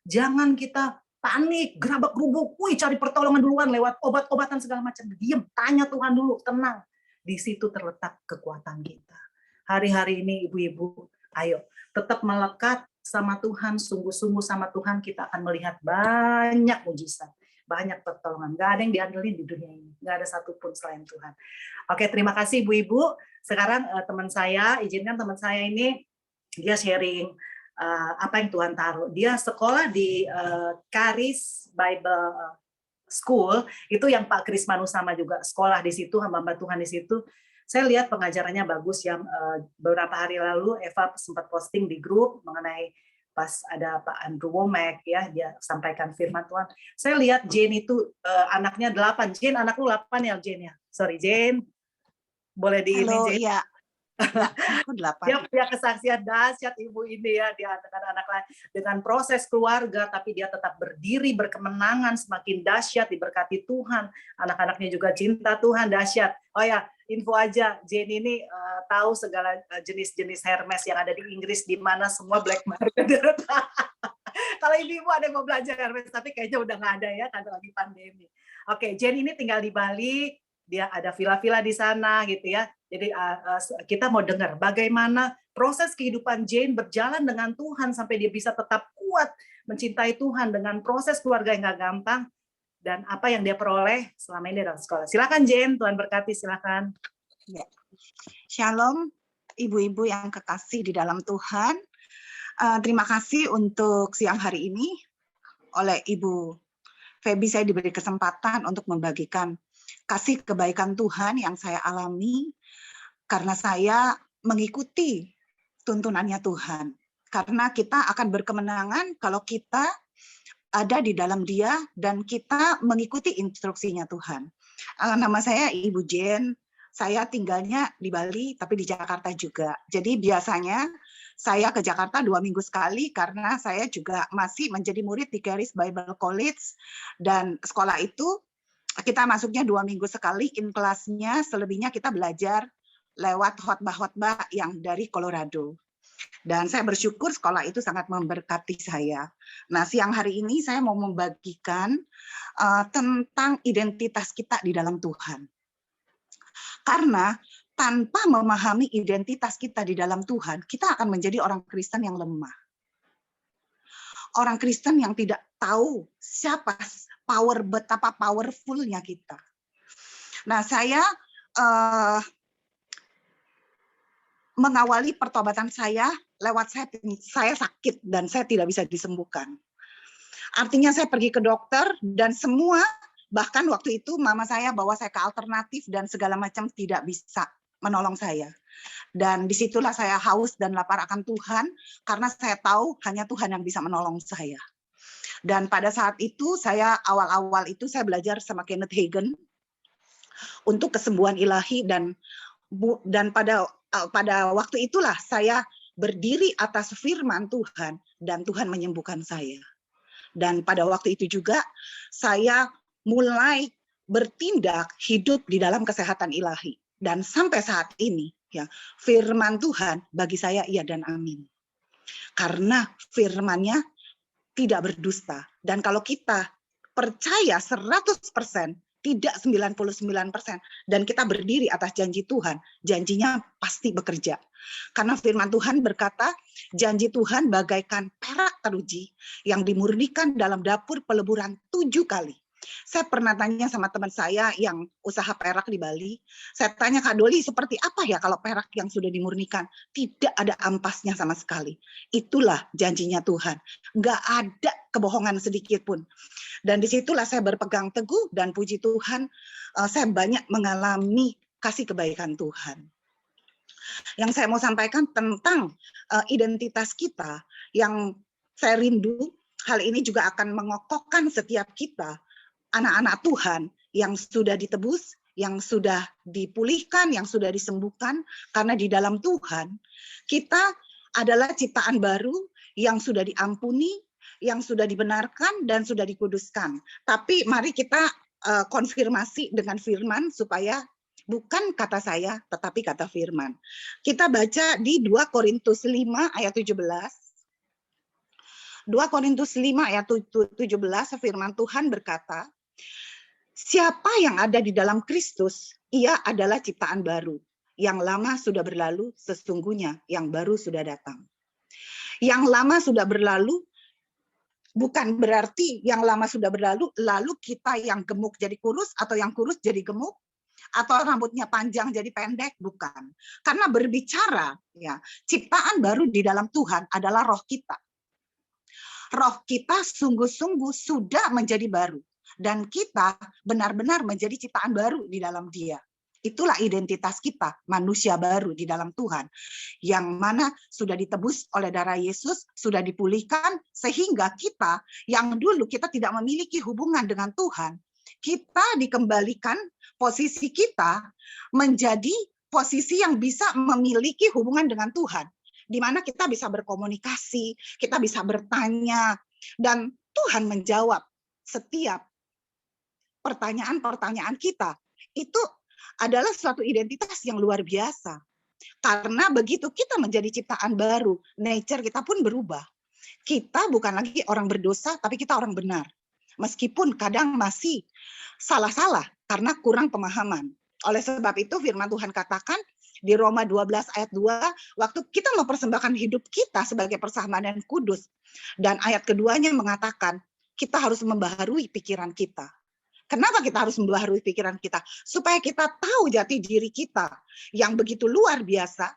Jangan kita panik, gerabak-gerubuk, cari pertolongan duluan lewat obat-obatan segala macam. Diam, tanya Tuhan dulu, tenang. Di situ terletak kekuatan kita. Hari-hari ini ibu-ibu, ayo tetap melekat sama Tuhan, sungguh-sungguh sama Tuhan, kita akan melihat banyak mujizat, banyak pertolongan. Nggak ada yang diandelin di dunia ini, nggak ada satupun selain Tuhan. Oke, terima kasih ibu-ibu. Sekarang teman saya, izinkan teman saya ini, dia sharing apa yang Tuhan taruh. Dia sekolah di Charis Bible School, itu yang Pak Kris Manusama juga sekolah di situ, hamba Tuhan di situ. Saya lihat pengajarannya bagus ya. Beberapa hari lalu Eva sempat posting di grup mengenai pas ada Pak Andrew Womack ya, dia sampaikan firman Tuhan. Saya lihat Jane itu anaknya 8. Jane, anak lu 8 ya Jane ya? Sorry Jane. Boleh di Halo, Jane? iya. Aku 8. Dia punya kesaksian dahsyat ibu ini ya, dia dengan anak lain, dengan proses keluarga, tapi dia tetap berdiri, berkemenangan, semakin dahsyat, diberkati Tuhan. Anak-anaknya juga cinta Tuhan, dahsyat. Oh ya, info aja, Jane ini tahu segala jenis-jenis Hermes yang ada di Inggris, di mana semua black market. Kalau ibu-ibu ada yang mau belajar Hermes, tapi kayaknya udah nggak ada ya, karena lagi pandemi. Oke, Jane ini tinggal di Bali, dia ada villa-villa di sana gitu ya. Jadi kita mau dengar bagaimana proses kehidupan Jane berjalan dengan Tuhan sampai dia bisa tetap kuat mencintai Tuhan dengan proses keluarga yang nggak gampang dan apa yang dia peroleh selama ini dalam sekolah. Silakan Jane, Tuhan berkati, silakan. Ya. Shalom, ibu-ibu yang kekasih di dalam Tuhan. Terima kasih untuk siang hari ini oleh Ibu Feby saya diberi kesempatan untuk membagikan kasih kebaikan Tuhan yang saya alami karena saya mengikuti tuntunannya Tuhan. Karena kita akan berkemenangan kalau kita ada di dalam Dia dan kita mengikuti instruksinya Tuhan. Nama saya Ibu Jane, saya tinggalnya di Bali tapi di Jakarta juga. Jadi biasanya saya ke Jakarta 2 minggu sekali karena saya juga masih menjadi murid di Charis Bible College dan sekolah itu kita masuknya 2 minggu sekali in kelasnya, selebihnya kita belajar lewat khotbah-khotbah yang dari Colorado. Dan saya bersyukur sekolah itu sangat memberkati saya. Nah, siang hari ini saya mau membagikan tentang identitas kita di dalam Tuhan. Karena tanpa memahami identitas kita di dalam Tuhan, kita akan menjadi orang Kristen yang lemah. Orang Kristen yang tidak tahu siapa betapa powerful-nya kita. Nah, saya mengawali pertobatan saya lewat saya sakit dan saya tidak bisa disembuhkan. Artinya saya pergi ke dokter dan semua, bahkan waktu itu mama saya bawa saya ke alternatif dan segala macam tidak bisa menolong saya. Dan disitulah saya haus dan lapar akan Tuhan, karena saya tahu hanya Tuhan yang bisa menolong saya. Dan pada saat itu, awal-awal itu saya belajar sama Kenneth Hagin untuk kesembuhan ilahi dan pada waktu itulah saya berdiri atas firman Tuhan dan Tuhan menyembuhkan saya. Dan pada waktu itu juga saya mulai bertindak hidup di dalam kesehatan ilahi. Dan sampai saat ini, ya, firman Tuhan bagi saya iya dan amin. Karena firman-Nya tidak berdusta. Dan kalau kita percaya 100%, tidak 99%, dan kita berdiri atas janji Tuhan, janjinya pasti bekerja. Karena firman Tuhan berkata, janji Tuhan bagaikan perak teruji yang dimurnikan dalam dapur peleburan 7 kali. Saya pernah tanya sama teman saya yang usaha perak di Bali. Saya tanya, Kak Doli, seperti apa ya kalau perak yang sudah dimurnikan? Tidak ada ampasnya sama sekali. Itulah janjinya Tuhan. Nggak ada kebohongan sedikit pun. Dan disitulah saya berpegang teguh dan puji Tuhan, saya banyak mengalami kasih kebaikan Tuhan. Yang saya mau sampaikan tentang identitas kita, yang saya rindu, hal ini juga akan mengokohkan setiap kita, anak-anak Tuhan yang sudah ditebus, yang sudah dipulihkan, yang sudah disembuhkan, karena di dalam Tuhan kita adalah ciptaan baru yang sudah diampuni, yang sudah dibenarkan dan sudah dikuduskan. Tapi mari kita konfirmasi dengan firman supaya bukan kata saya tetapi kata firman. Kita baca di 2 Korintus 5 ayat 17. 2 Korintus 5 ayat 17 firman Tuhan berkata, siapa yang ada di dalam Kristus, ia adalah ciptaan baru. Yang lama sudah berlalu, sesungguhnya yang baru sudah datang. Yang lama sudah berlalu, bukan berarti yang lama sudah berlalu, lalu kita yang gemuk jadi kurus, atau yang kurus jadi gemuk, atau rambutnya panjang jadi pendek, bukan. Karena berbicara, ya, ciptaan baru di dalam Tuhan adalah roh kita. Roh kita sungguh-sungguh sudah menjadi baru. Dan kita benar-benar menjadi ciptaan baru di dalam Dia. Itulah identitas kita, manusia baru di dalam Tuhan. Yang mana sudah ditebus oleh darah Yesus, sudah dipulihkan, sehingga kita yang dulu kita tidak memiliki hubungan dengan Tuhan, kita dikembalikan posisi kita menjadi posisi yang bisa memiliki hubungan dengan Tuhan, di mana kita bisa berkomunikasi, kita bisa bertanya, dan Tuhan menjawab setiap pertanyaan-pertanyaan kita. Itu adalah suatu identitas yang luar biasa. Karena begitu kita menjadi ciptaan baru, nature kita pun berubah. Kita bukan lagi orang berdosa, tapi kita orang benar. Meskipun kadang masih salah-salah karena kurang pemahaman. Oleh sebab itu firman Tuhan katakan di Roma 12 ayat 2, waktu kita mempersembahkan hidup kita sebagai persembahan dan kudus. Dan ayat keduanya mengatakan, kita harus membaharui pikiran kita. Kenapa kita harus membaharui pikiran kita? Supaya kita tahu jati diri kita yang begitu luar biasa,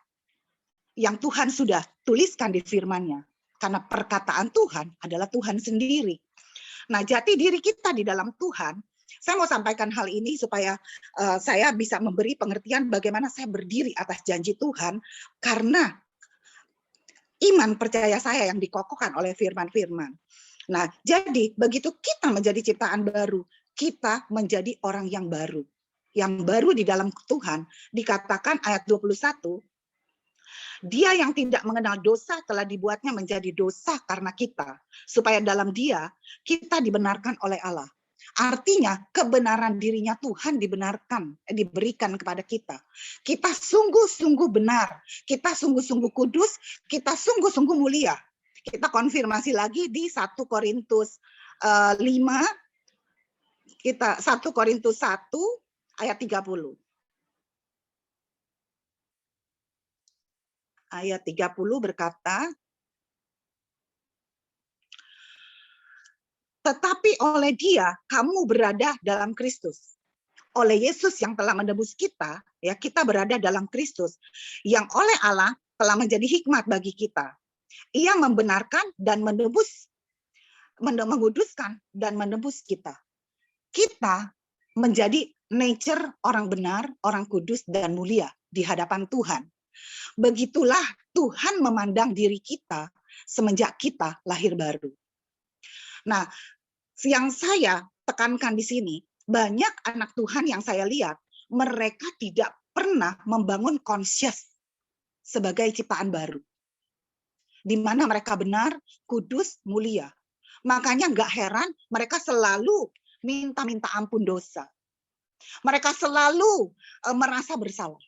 yang Tuhan sudah tuliskan di firman-Nya. Karena perkataan Tuhan adalah Tuhan sendiri. Nah, jati diri kita di dalam Tuhan, saya mau sampaikan hal ini supaya saya bisa memberi pengertian bagaimana saya berdiri atas janji Tuhan, karena iman percaya saya yang dikokohkan oleh firman-firman. Nah, jadi begitu kita menjadi ciptaan baru, kita menjadi orang yang baru. Yang baru di dalam Tuhan, dikatakan ayat 21, Dia yang tidak mengenal dosa telah dibuatnya menjadi dosa karena kita, supaya dalam Dia kita dibenarkan oleh Allah. Artinya kebenaran dirinya Tuhan diberikan kepada kita. Kita sungguh-sungguh benar, kita sungguh-sungguh kudus, kita sungguh-sungguh mulia. Kita konfirmasi lagi di 1 Korintus 5, kita 1 Korintus 1 ayat 30. Ayat 30 berkata, tetapi oleh Dia kamu berada dalam Kristus. Oleh Yesus yang telah menebus kita, ya kita berada dalam Kristus, yang oleh Allah telah menjadi hikmat bagi kita. Ia membenarkan dan menguduskan dan menebus kita. Kita menjadi nature orang benar, orang kudus dan mulia di hadapan Tuhan. Begitulah Tuhan memandang diri kita semenjak kita lahir baru. Nah, yang saya tekankan di sini, banyak anak Tuhan yang saya lihat, mereka tidak pernah membangun conscious sebagai ciptaan baru. Di mana mereka benar, kudus, mulia. Makanya nggak heran mereka selalu minta ampun dosa. Mereka selalu merasa bersalah.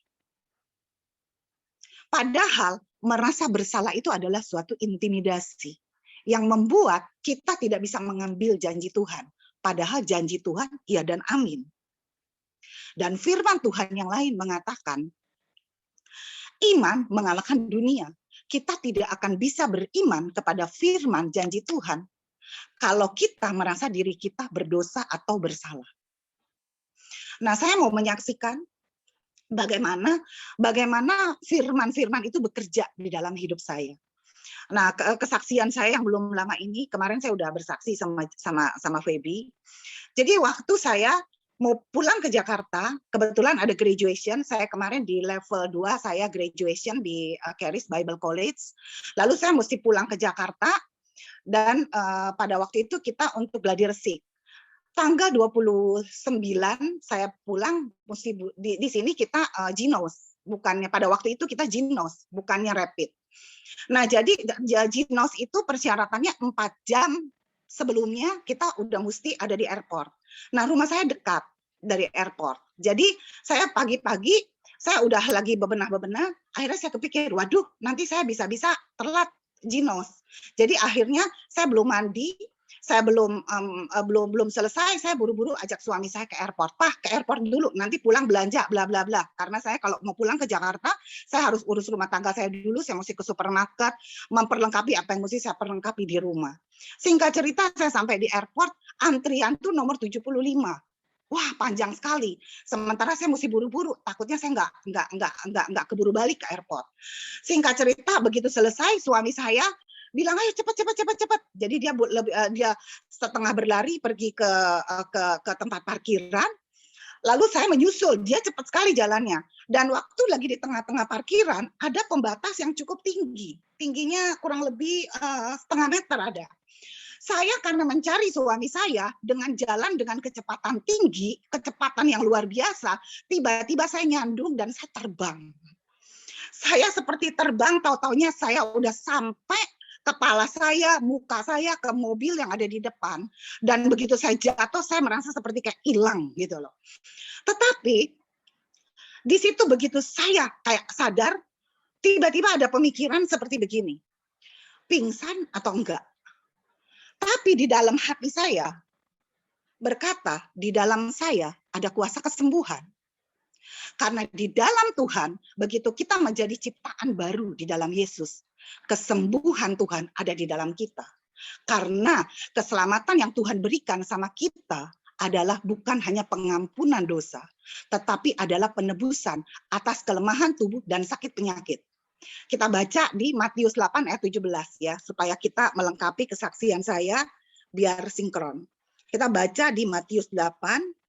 Padahal merasa bersalah itu adalah suatu intimidasi yang membuat kita tidak bisa mengambil janji Tuhan. Padahal janji Tuhan iya dan amin. Dan firman Tuhan yang lain mengatakan, iman mengalahkan dunia. Kita tidak akan bisa beriman kepada firman janji Tuhan kalau kita merasa diri kita berdosa atau bersalah. Nah, saya mau menyaksikan bagaimana firman-firman itu bekerja di dalam hidup saya. Nah, kesaksian saya yang belum lama ini, kemarin saya udah bersaksi sama Feby. Jadi waktu saya mau pulang ke Jakarta, kebetulan ada graduation, saya kemarin di level 2, saya graduation di Charis Bible College. Lalu saya mesti pulang ke Jakarta, dan pada waktu itu kita untuk gladi resik. Tanggal 29 saya pulang, mesti di sini kita Ginos, bukannya pada waktu itu kita Ginos, bukannya rapid. Nah, jadi Ginos itu persyaratannya 4 jam sebelumnya kita udah mesti ada di airport. Nah, rumah saya dekat dari airport. Jadi saya pagi-pagi saya udah lagi bebenah-bebenah, akhirnya saya kepikir, waduh, nanti saya bisa-bisa telat Ginos. Jadi akhirnya saya belum mandi, saya belum selesai, saya buru-buru ajak suami saya ke airport. Pak, ke airport dulu, nanti pulang belanja, bla bla bla. Karena saya kalau mau pulang ke Jakarta, saya harus urus rumah tangga saya dulu, saya mesti ke supermarket, memperlengkapi apa yang mesti saya perlengkapi di rumah. Singkat cerita, saya sampai di airport, antrian tuh nomor 75. Wah, panjang sekali. Sementara saya mesti buru-buru, takutnya saya nggak keburu balik ke airport. Singkat cerita, begitu selesai, suami saya bilang, ayo cepat. Jadi dia setengah berlari pergi ke tempat parkiran. Lalu saya menyusul, dia cepat sekali jalannya. Dan waktu lagi di tengah-tengah parkiran, ada pembatas yang cukup tinggi. Tingginya kurang lebih setengah meter ada. Saya karena mencari suami saya dengan jalan dengan kecepatan tinggi, kecepatan yang luar biasa, tiba-tiba saya nyandung dan saya terbang. Saya seperti terbang, tahu-taunya saya udah sampai kepala saya, muka saya ke mobil yang ada di depan. Dan begitu saya jatuh, saya merasa seperti kayak hilang gitu loh. Tetapi di situ begitu saya kayak sadar, tiba-tiba ada pemikiran seperti begini. Pingsan atau enggak? Tapi di dalam hati saya berkata, di dalam saya ada kuasa kesembuhan. Karena di dalam Tuhan, begitu kita menjadi ciptaan baru di dalam Yesus, kesembuhan Tuhan ada di dalam kita. Karena keselamatan yang Tuhan berikan sama kita adalah bukan hanya pengampunan dosa, tetapi adalah penebusan atas kelemahan tubuh dan sakit penyakit. Kita baca di Matius 8 ayat 17 ya, supaya kita melengkapi kesaksian saya biar sinkron. Kita baca di Matius 8.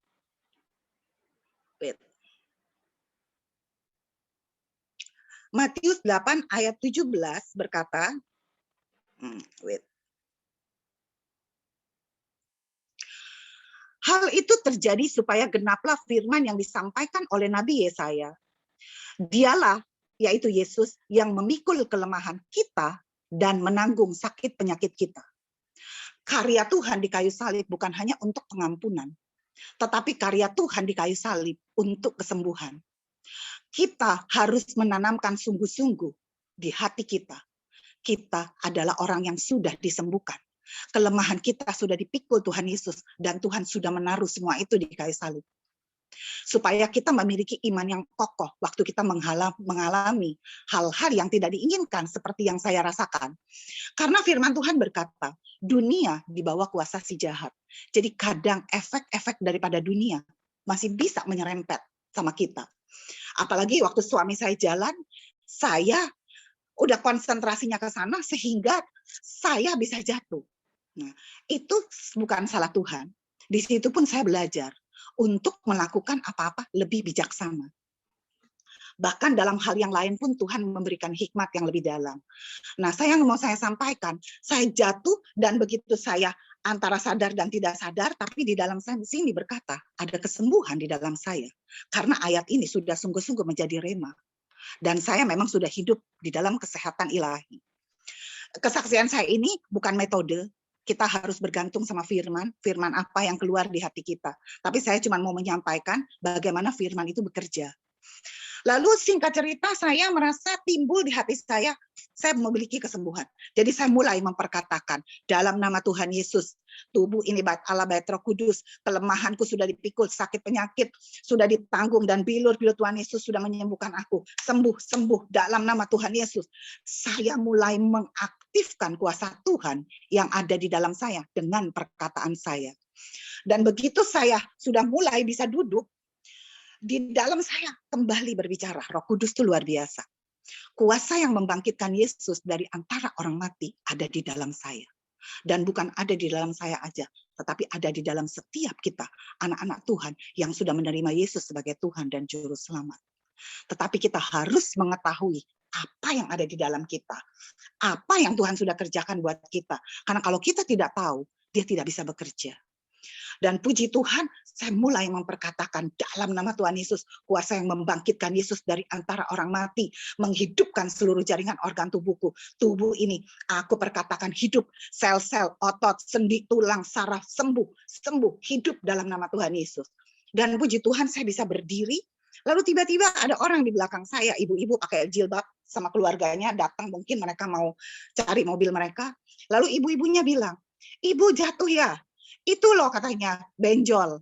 Matius 8 ayat 17 berkata, hal itu terjadi supaya genaplah firman yang disampaikan oleh Nabi Yesaya. Dialah, yaitu Yesus, yang memikul kelemahan kita dan menanggung sakit penyakit kita. Karya Tuhan di kayu salib bukan hanya untuk pengampunan, tetapi karya Tuhan di kayu salib untuk kesembuhan. Kita harus menanamkan sungguh-sungguh di hati kita. Kita adalah orang yang sudah disembuhkan. Kelemahan kita sudah dipikul Tuhan Yesus, dan Tuhan sudah menaruh semua itu di kayu salib. Supaya kita memiliki iman yang kokoh waktu kita mengalami hal-hal yang tidak diinginkan seperti yang saya rasakan. Karena firman Tuhan berkata, dunia di bawah kuasa si jahat. Jadi kadang efek-efek daripada dunia masih bisa menyerempet sama kita. Apalagi waktu suami saya jalan, saya udah konsentrasinya ke sana sehingga saya bisa jatuh. Nah, itu bukan salah Tuhan. Di situ pun saya belajar untuk melakukan apa-apa lebih bijaksana. Bahkan dalam hal yang lain pun Tuhan memberikan hikmat yang lebih dalam. Nah, yang mau saya sampaikan, saya jatuh dan begitu saya antara sadar dan tidak sadar, tapi di dalam sini berkata, ada kesembuhan di dalam saya. Karena ayat ini sudah sungguh-sungguh menjadi rema. Dan saya memang sudah hidup di dalam kesehatan ilahi. Kesaksian saya ini bukan metode, kita harus bergantung sama firman apa yang keluar di hati kita. Tapi saya cuma mau menyampaikan bagaimana firman itu bekerja. Lalu singkat cerita saya merasa timbul di hati saya memiliki kesembuhan. Jadi saya mulai memperkatakan dalam nama Tuhan Yesus, tubuh ini bait Allah, bait Roh Kudus, kelemahanku sudah dipikul, sakit penyakit sudah ditanggung dan bilur-bilur Tuhan Yesus sudah menyembuhkan aku. Sembuh dalam nama Tuhan Yesus. Saya mulai mengaktifkan kuasa Tuhan yang ada di dalam saya dengan perkataan saya. Dan begitu saya sudah mulai bisa duduk, di dalam saya kembali berbicara. Roh Kudus itu luar biasa. Kuasa yang membangkitkan Yesus dari antara orang mati ada di dalam saya. Dan bukan ada di dalam saya aja, tetapi ada di dalam setiap kita, anak-anak Tuhan yang sudah menerima Yesus sebagai Tuhan dan Juru Selamat. Tetapi kita harus mengetahui apa yang ada di dalam kita. Apa yang Tuhan sudah kerjakan buat kita. Karena kalau kita tidak tahu, dia tidak bisa bekerja. Dan puji Tuhan, saya mulai memperkatakan dalam nama Tuhan Yesus, kuasa yang membangkitkan Yesus dari antara orang mati, menghidupkan seluruh jaringan organ tubuhku. Tubuh ini, aku perkatakan hidup, sel-sel, otot, sendi, tulang, saraf, sembuh, hidup dalam nama Tuhan Yesus. Dan puji Tuhan, saya bisa berdiri. Lalu tiba-tiba ada orang di belakang saya, ibu-ibu pakai jilbab sama keluarganya, datang mungkin mereka mau cari mobil mereka. Lalu ibu-ibunya bilang, ibu jatuh ya? Itu loh katanya, benjol.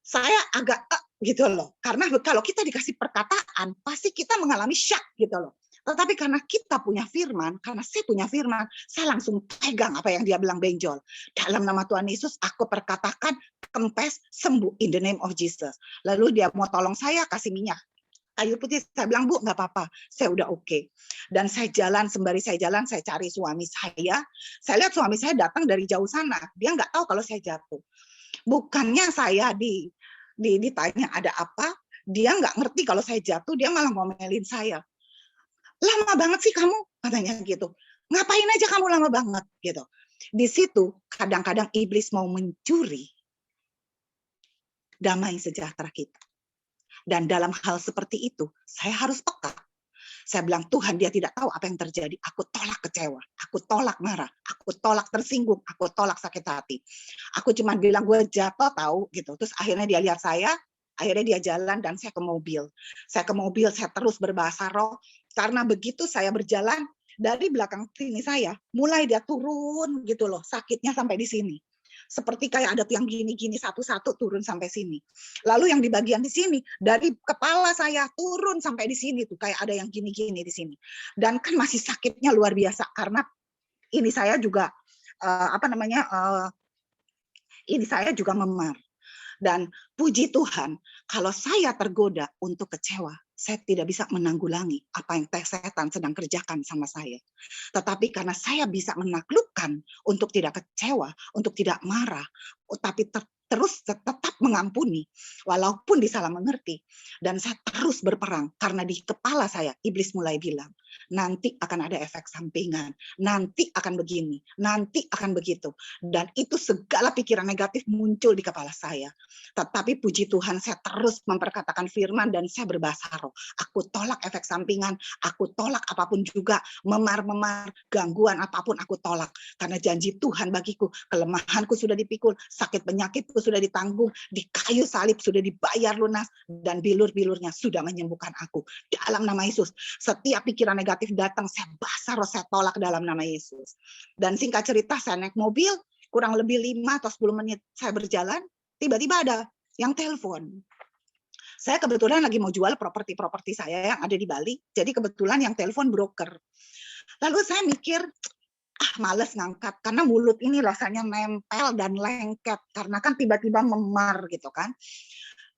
Saya agak gitu loh. Karena kalau kita dikasih perkataan, pasti kita mengalami syak gitu loh. Tetapi karena kita punya firman, karena saya punya firman, saya langsung pegang apa yang dia bilang benjol. Dalam nama Tuhan Yesus, aku perkatakan, kempes, sembuh in the name of Jesus. Lalu dia mau tolong saya, kasih minyak kayu putih. Saya bilang, Bu, nggak apa-apa, saya udah oke. Dan saya jalan, sembari saya jalan, saya cari suami saya. Saya lihat suami saya datang dari jauh sana. Dia nggak tahu kalau saya jatuh. Bukannya saya ditanya ada apa, dia nggak ngerti kalau saya jatuh, dia malah ngomelin saya. Lama banget sih kamu, katanya gitu. Ngapain aja kamu lama banget, gitu. Di situ kadang-kadang iblis mau mencuri damai sejahtera kita. Dan dalam hal seperti itu, saya harus peka. Saya bilang, Tuhan, dia tidak tahu apa yang terjadi. Aku tolak kecewa, aku tolak marah, aku tolak tersinggung, aku tolak sakit hati. Aku cuma bilang, gue jatuh tahu gitu. Terus akhirnya dia lihat saya, akhirnya dia jalan dan saya ke mobil. Saya ke mobil, saya terus berbahasa roh. Karena begitu saya berjalan, dari belakang sini saya, mulai dia turun gitu loh, sakitnya sampai di sini. Seperti kayak ada yang gini-gini satu-satu turun sampai sini. Lalu yang di bagian di sini dari kepala saya turun sampai di sini tuh kayak ada yang gini-gini di sini. Dan kan masih sakitnya luar biasa karena ini saya juga ini saya juga memar. Dan puji Tuhan, kalau saya tergoda untuk kecewa, saya tidak bisa menanggulangi apa yang setan sedang kerjakan sama saya. Tetapi karena saya bisa menaklukkan untuk tidak kecewa, untuk tidak marah, tapi terus tetap mengampuni, walaupun disalah mengerti. Dan saya terus berperang, karena di kepala saya, iblis mulai bilang, nanti akan ada efek sampingan, nanti akan begini, nanti akan begitu. Dan itu segala pikiran negatif muncul di kepala saya. Tetapi puji Tuhan, saya terus memperkatakan firman dan saya berbahasa roh. Aku tolak efek sampingan, aku tolak apapun juga, memar-memar, gangguan apapun aku tolak. Karena janji Tuhan bagiku, kelemahanku sudah dipikul, sakit penyakitku sudah ditanggung, di kayu salib sudah dibayar lunas, dan bilur-bilurnya sudah menyembuhkan aku. Dalam nama Yesus, setiap pikiran negatif datang, saya basah roh, saya tolak dalam nama Yesus. Dan singkat cerita, saya naik mobil, kurang lebih 5 atau 10 menit saya berjalan, tiba-tiba ada yang telepon. Saya kebetulan lagi mau jual properti saya yang ada di Bali, jadi kebetulan yang telepon broker. Lalu saya mikir, males ngangkat, karena mulut ini rasanya nempel dan lengket, karena kan tiba-tiba memar gitu kan.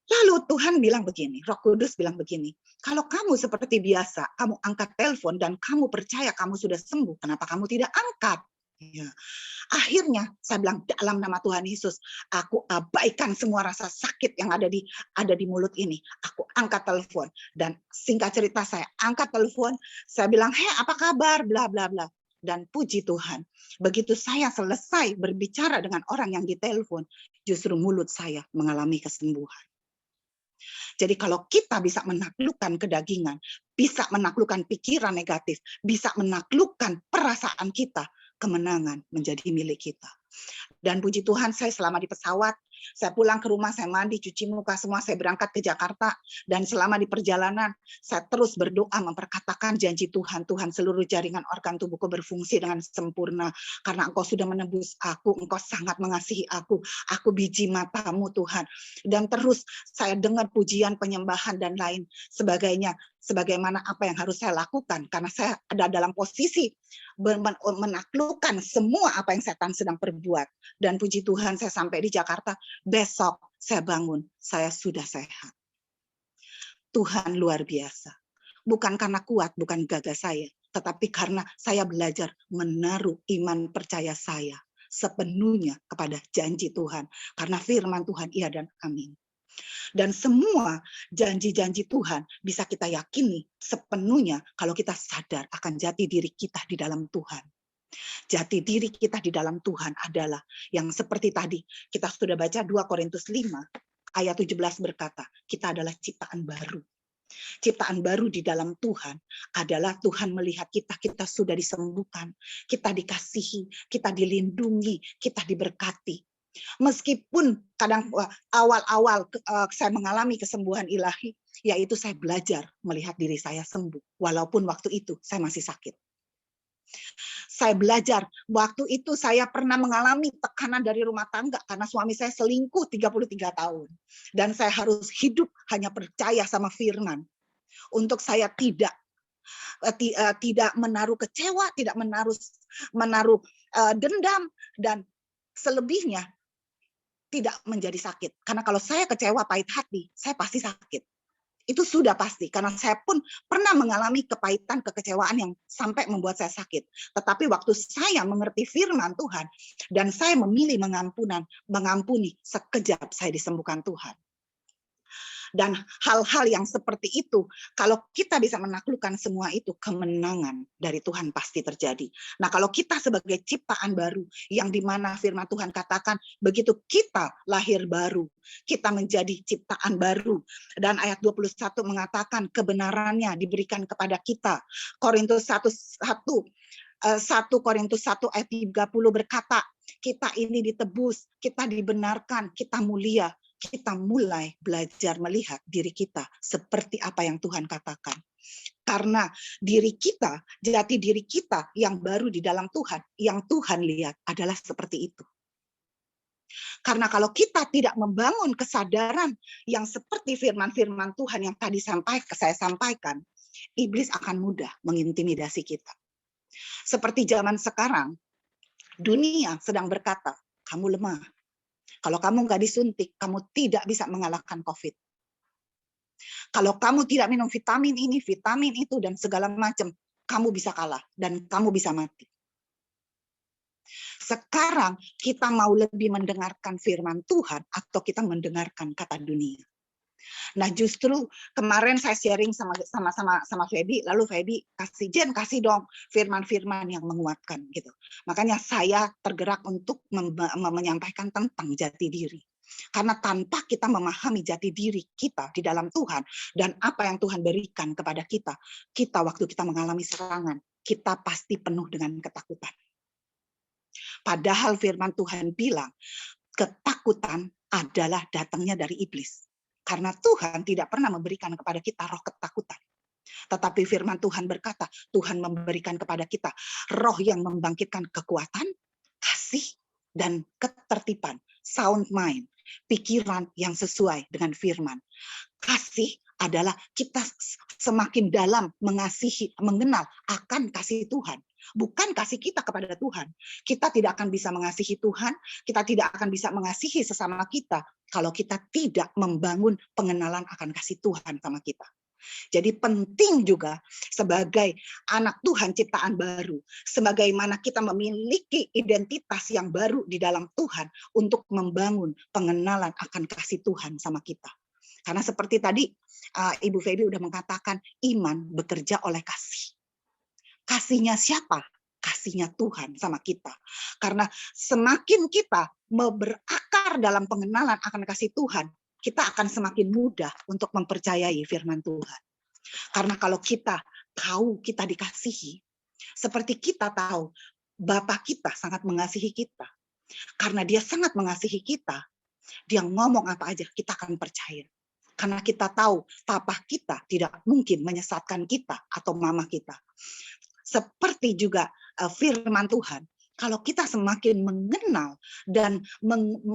Lalu Tuhan bilang begini, Roh Kudus bilang begini, kalau kamu seperti biasa, kamu angkat telepon dan kamu percaya kamu sudah sembuh, kenapa kamu tidak angkat? Ya. Akhirnya saya bilang dalam nama Tuhan Yesus, aku abaikan semua rasa sakit yang ada di mulut ini. Aku angkat telepon dan singkat cerita saya angkat telepon, saya bilang, "Hei, apa kabar?" bla bla bla. Dan puji Tuhan, begitu saya selesai berbicara dengan orang yang ditelepon, justru mulut saya mengalami kesembuhan. Jadi kalau kita bisa menaklukkan kedagingan, bisa menaklukkan pikiran negatif, bisa menaklukkan perasaan kita, kemenangan menjadi milik kita. Dan puji Tuhan, saya selama di pesawat, saya pulang ke rumah, saya mandi, cuci muka semua, saya berangkat ke Jakarta, dan selama di perjalanan, saya terus berdoa memperkatakan janji Tuhan, Tuhan seluruh jaringan organ tubuhku berfungsi dengan sempurna, karena Engkau sudah menebus aku, Engkau sangat mengasihi aku biji matamu Tuhan. Dan terus saya dengar pujian, penyembahan, dan lain sebagainya, sebagaimana apa yang harus saya lakukan, karena saya ada dalam posisi menaklukkan semua apa yang setan sedang perbuat. Dan puji Tuhan, saya sampai di Jakarta, besok saya bangun, saya sudah sehat. Tuhan luar biasa. Bukan karena kuat, bukan gagah saya, tetapi karena saya belajar menaruh iman percaya saya sepenuhnya kepada janji Tuhan. Karena firman Tuhan iya dan amin. Dan semua janji-janji Tuhan bisa kita yakini sepenuhnya kalau kita sadar akan jati diri kita di dalam Tuhan. Jati diri kita di dalam Tuhan adalah yang seperti tadi kita sudah baca 2 Korintus 5 ayat 17 berkata, kita adalah ciptaan baru. Ciptaan baru di dalam Tuhan adalah Tuhan melihat kita sudah disembuhkan, kita dikasihi, kita dilindungi, kita diberkati. Meskipun kadang awal-awal saya mengalami kesembuhan ilahi, yaitu saya belajar melihat diri saya sembuh, walaupun waktu itu saya masih sakit. Saya belajar, waktu itu saya pernah mengalami tekanan dari rumah tangga karena suami saya selingkuh 33 tahun. Dan saya harus hidup hanya percaya sama firman. Untuk saya tidak menaruh kecewa, tidak menaruh dendam, dan selebihnya tidak menjadi sakit. Karena kalau saya kecewa, pahit hati, saya pasti sakit. Itu sudah pasti, karena saya pun pernah mengalami kepahitan, kekecewaan yang sampai membuat saya sakit. Tetapi waktu saya mengerti firman Tuhan, dan saya memilih mengampuni, sekejap saya disembuhkan Tuhan. Dan hal-hal yang seperti itu, kalau kita bisa menaklukkan semua itu, kemenangan dari Tuhan pasti terjadi. Nah, kalau kita sebagai ciptaan baru, yang dimana firman Tuhan katakan, begitu kita lahir baru, kita menjadi ciptaan baru. Dan ayat 21 mengatakan kebenarannya diberikan kepada kita. Korintus 1 Korintus 1 ayat 30 berkata, kita ini ditebus, kita dibenarkan, kita mulia. Kita mulai belajar melihat diri kita seperti apa yang Tuhan katakan. Karena diri kita, jati diri kita yang baru di dalam Tuhan, yang Tuhan lihat adalah seperti itu. Karena kalau kita tidak membangun kesadaran yang seperti firman-firman Tuhan yang tadi saya sampaikan, iblis akan mudah mengintimidasi kita. Seperti zaman sekarang, dunia sedang berkata, kamu lemah. Kalau kamu nggak disuntik, kamu tidak bisa mengalahkan COVID. Kalau kamu tidak minum vitamin ini, vitamin itu, dan segala macam, kamu bisa kalah dan kamu bisa mati. Sekarang kita mau lebih mendengarkan firman Tuhan atau kita mendengarkan kata dunia. Nah, justru kemarin saya sharing sama Feby, lalu Feby kasih dong firman-firman yang menguatkan gitu. Makanya saya tergerak untuk menyampaikan tentang jati diri. Karena tanpa kita memahami jati diri kita di dalam Tuhan dan apa yang Tuhan berikan kepada kita waktu kita mengalami serangan, kita pasti penuh dengan ketakutan. Padahal firman Tuhan bilang, ketakutan adalah datangnya dari iblis. Karena Tuhan tidak pernah memberikan kepada kita roh ketakutan. Tetapi firman Tuhan berkata, Tuhan memberikan kepada kita roh yang membangkitkan kekuatan, kasih, dan ketertiban. Sound mind, pikiran yang sesuai dengan firman. Kasih adalah kita semakin dalam mengasihi, mengenal akan kasih Tuhan. Bukan kasih kita kepada Tuhan. Kita tidak akan bisa mengasihi Tuhan, kita tidak akan bisa mengasihi sesama kita kalau kita tidak membangun pengenalan akan kasih Tuhan sama kita. Jadi penting juga sebagai anak Tuhan ciptaan baru, sebagaimana kita memiliki identitas yang baru di dalam Tuhan untuk membangun pengenalan akan kasih Tuhan sama kita. Karena seperti tadi Ibu Feby udah mengatakan, iman bekerja oleh kasih. Kasihnya siapa? Kasihnya Tuhan sama kita. Karena semakin kita mau berakar dalam pengenalan akan kasih Tuhan, kita akan semakin mudah untuk mempercayai firman Tuhan. Karena kalau kita tahu kita dikasihi, seperti kita tahu Bapa kita sangat mengasihi kita. Karena dia sangat mengasihi kita, dia ngomong apa aja kita akan percaya. Karena kita tahu papa kita tidak mungkin menyesatkan kita atau mama kita. Seperti juga firman Tuhan, kalau kita semakin mengenal dan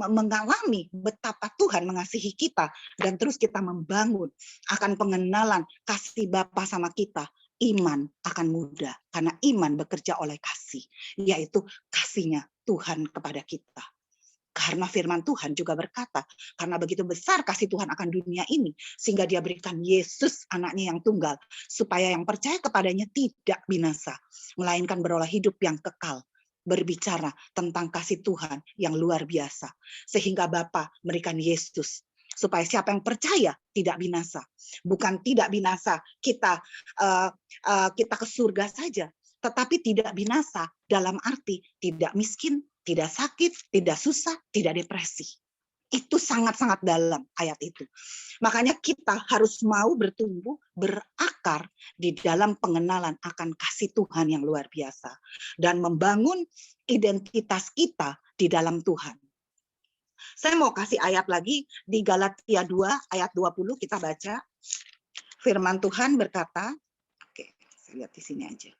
mengalami betapa Tuhan mengasihi kita, dan terus kita membangun akan pengenalan kasih Bapa sama kita, iman akan mudah. Karena iman bekerja oleh kasih, yaitu kasihnya Tuhan kepada kita. Karena firman Tuhan juga berkata, karena begitu besar kasih Tuhan akan dunia ini, sehingga dia berikan Yesus anaknya yang tunggal, supaya yang percaya kepadanya tidak binasa, melainkan beroleh hidup yang kekal. Berbicara tentang kasih Tuhan yang luar biasa. Sehingga Bapa memberikan Yesus, supaya siapa yang percaya tidak binasa. Bukan tidak binasa, kita ke surga saja, tetapi tidak binasa dalam arti tidak miskin, tidak sakit, tidak susah, tidak depresi. Itu sangat-sangat dalam ayat itu. Makanya kita harus mau bertumbuh, berakar di dalam pengenalan akan kasih Tuhan yang luar biasa. Dan membangun identitas kita di dalam Tuhan. Saya mau kasih ayat lagi di Galatia 2 ayat 20, kita baca. Firman Tuhan berkata, oke, saya lihat di sini aja.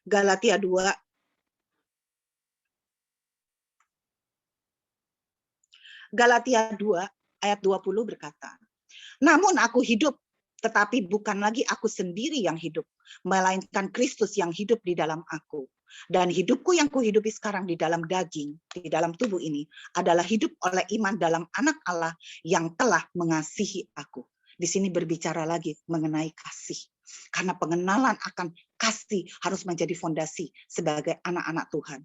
Galatia 2 ayat 20 berkata, namun aku hidup, tetapi bukan lagi aku sendiri yang hidup, melainkan Kristus yang hidup di dalam aku. Dan hidupku yang kuhidupi sekarang di dalam daging, di dalam tubuh ini, adalah hidup oleh iman dalam anak Allah yang telah mengasihi aku. Di sini berbicara lagi mengenai kasih. Karena pengenalan akan kasih harus menjadi fondasi sebagai anak-anak Tuhan.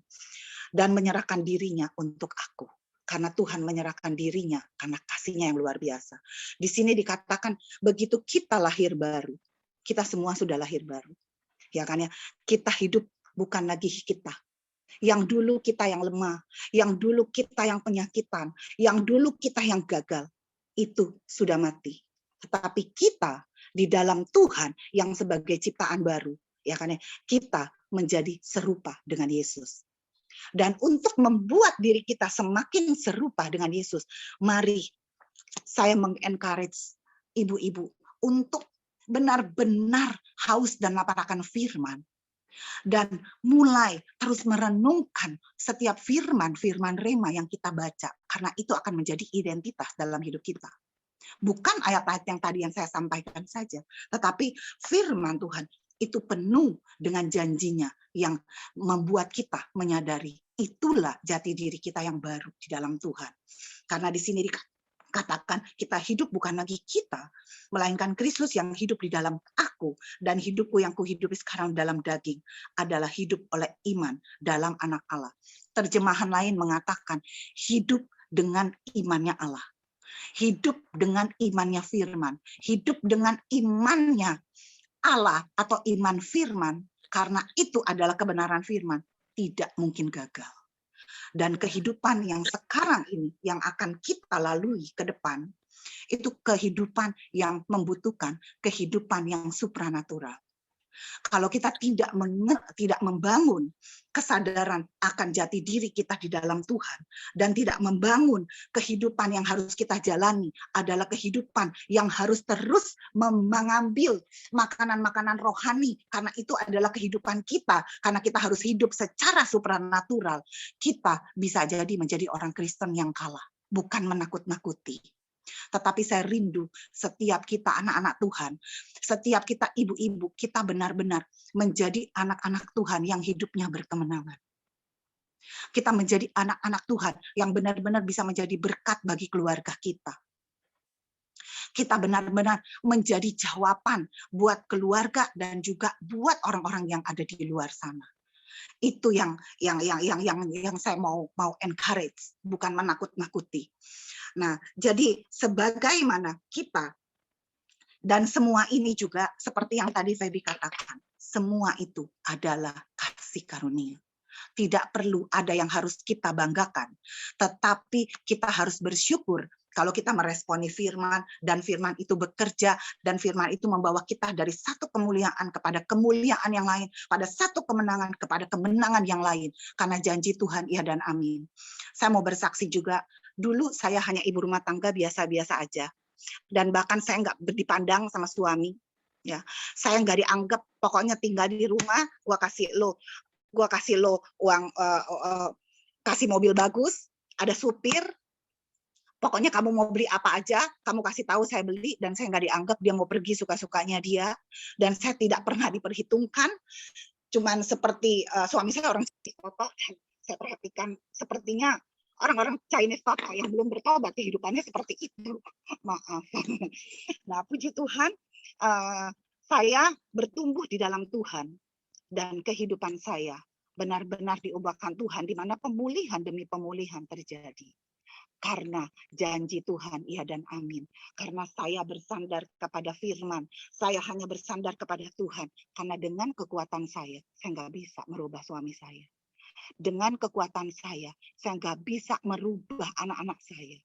dan menyerahkan dirinya untuk aku. Karena Tuhan menyerahkan dirinya karena kasih-Nya yang luar biasa. Di sini dikatakan begitu kita lahir baru, kita semua sudah lahir baru. Ya kan ya, kita hidup bukan lagi kita. Yang dulu kita yang lemah, yang dulu kita yang penyakitan, yang dulu kita yang gagal, itu sudah mati. Tetapi kita di dalam Tuhan yang sebagai ciptaan baru, ya kan ya, kita menjadi serupa dengan Yesus. Dan untuk membuat diri kita semakin serupa dengan Yesus, mari saya meng-encourage ibu-ibu untuk benar-benar haus dan lapar akan firman. Dan mulai terus merenungkan setiap firman rema yang kita baca. Karena itu akan menjadi identitas dalam hidup kita. Bukan ayat-ayat yang tadi yang saya sampaikan saja, tetapi firman Tuhan itu penuh dengan janjinya yang membuat kita menyadari itulah jati diri kita yang baru di dalam Tuhan. Karena di sini dikatakan kita hidup bukan lagi kita, melainkan Kristus yang hidup di dalam aku, dan hidupku yang kuhidupi sekarang dalam daging adalah hidup oleh iman dalam Anak Allah. Terjemahan lain mengatakan hidup dengan imannya Allah. Hidup dengan imannya firman, hidup dengan imannya Allah atau iman firman, karena itu adalah kebenaran firman, tidak mungkin gagal. Dan kehidupan yang sekarang ini, yang akan kita lalui ke depan, itu kehidupan yang membutuhkan kehidupan yang supranatural. Kalau kita tidak membangun kesadaran akan jati diri kita di dalam Tuhan, dan tidak membangun kehidupan yang harus kita jalani adalah kehidupan yang harus terus mengambil makanan-makanan rohani, karena itu adalah kehidupan kita, karena kita harus hidup secara supranatural, kita bisa jadi menjadi orang Kristen yang kalah, bukan menakut-nakuti. Tetapi saya rindu setiap kita anak-anak Tuhan, setiap kita ibu-ibu, kita benar-benar menjadi anak-anak Tuhan yang hidupnya berkemenangan. Kita menjadi anak-anak Tuhan yang benar-benar bisa menjadi berkat bagi keluarga kita. Kita benar-benar menjadi jawaban buat keluarga dan juga buat orang-orang yang ada di luar sana. Itu yang saya mau encourage, bukan menakut-nakuti. Nah, jadi sebagaimana kita dan semua ini juga seperti yang tadi Feby katakan, semua itu adalah kasih karunia. Tidak perlu ada yang harus kita banggakan, tetapi kita harus bersyukur kalau kita meresponi firman, dan firman itu bekerja, dan firman itu membawa kita dari satu kemuliaan kepada kemuliaan yang lain, pada satu kemenangan kepada kemenangan yang lain. Karena janji Tuhan, ya dan amin. Saya mau bersaksi juga, dulu saya hanya ibu rumah tangga biasa-biasa aja. Dan bahkan saya nggak dipandang sama suami. Ya, saya nggak dianggap, pokoknya tinggal di rumah, gua kasih lo uang, kasih mobil bagus, ada supir, pokoknya kamu mau beli apa aja, kamu kasih tahu saya beli, dan saya nggak dianggap, dia mau pergi suka-sukanya dia, dan saya tidak pernah diperhitungkan. Cuman seperti suami saya orang Toto, saya perhatikan sepertinya orang-orang Chinese Toto yang belum bertobat, kehidupannya seperti itu. Maaf. Nah, puji Tuhan, saya bertumbuh di dalam Tuhan, dan kehidupan saya benar-benar diubahkan Tuhan, di mana pemulihan demi pemulihan terjadi. Karena janji Tuhan, iya dan amin. Karena saya bersandar kepada firman, saya hanya bersandar kepada Tuhan. Karena dengan kekuatan saya nggak bisa merubah suami saya. Dengan kekuatan saya nggak bisa merubah anak-anak saya.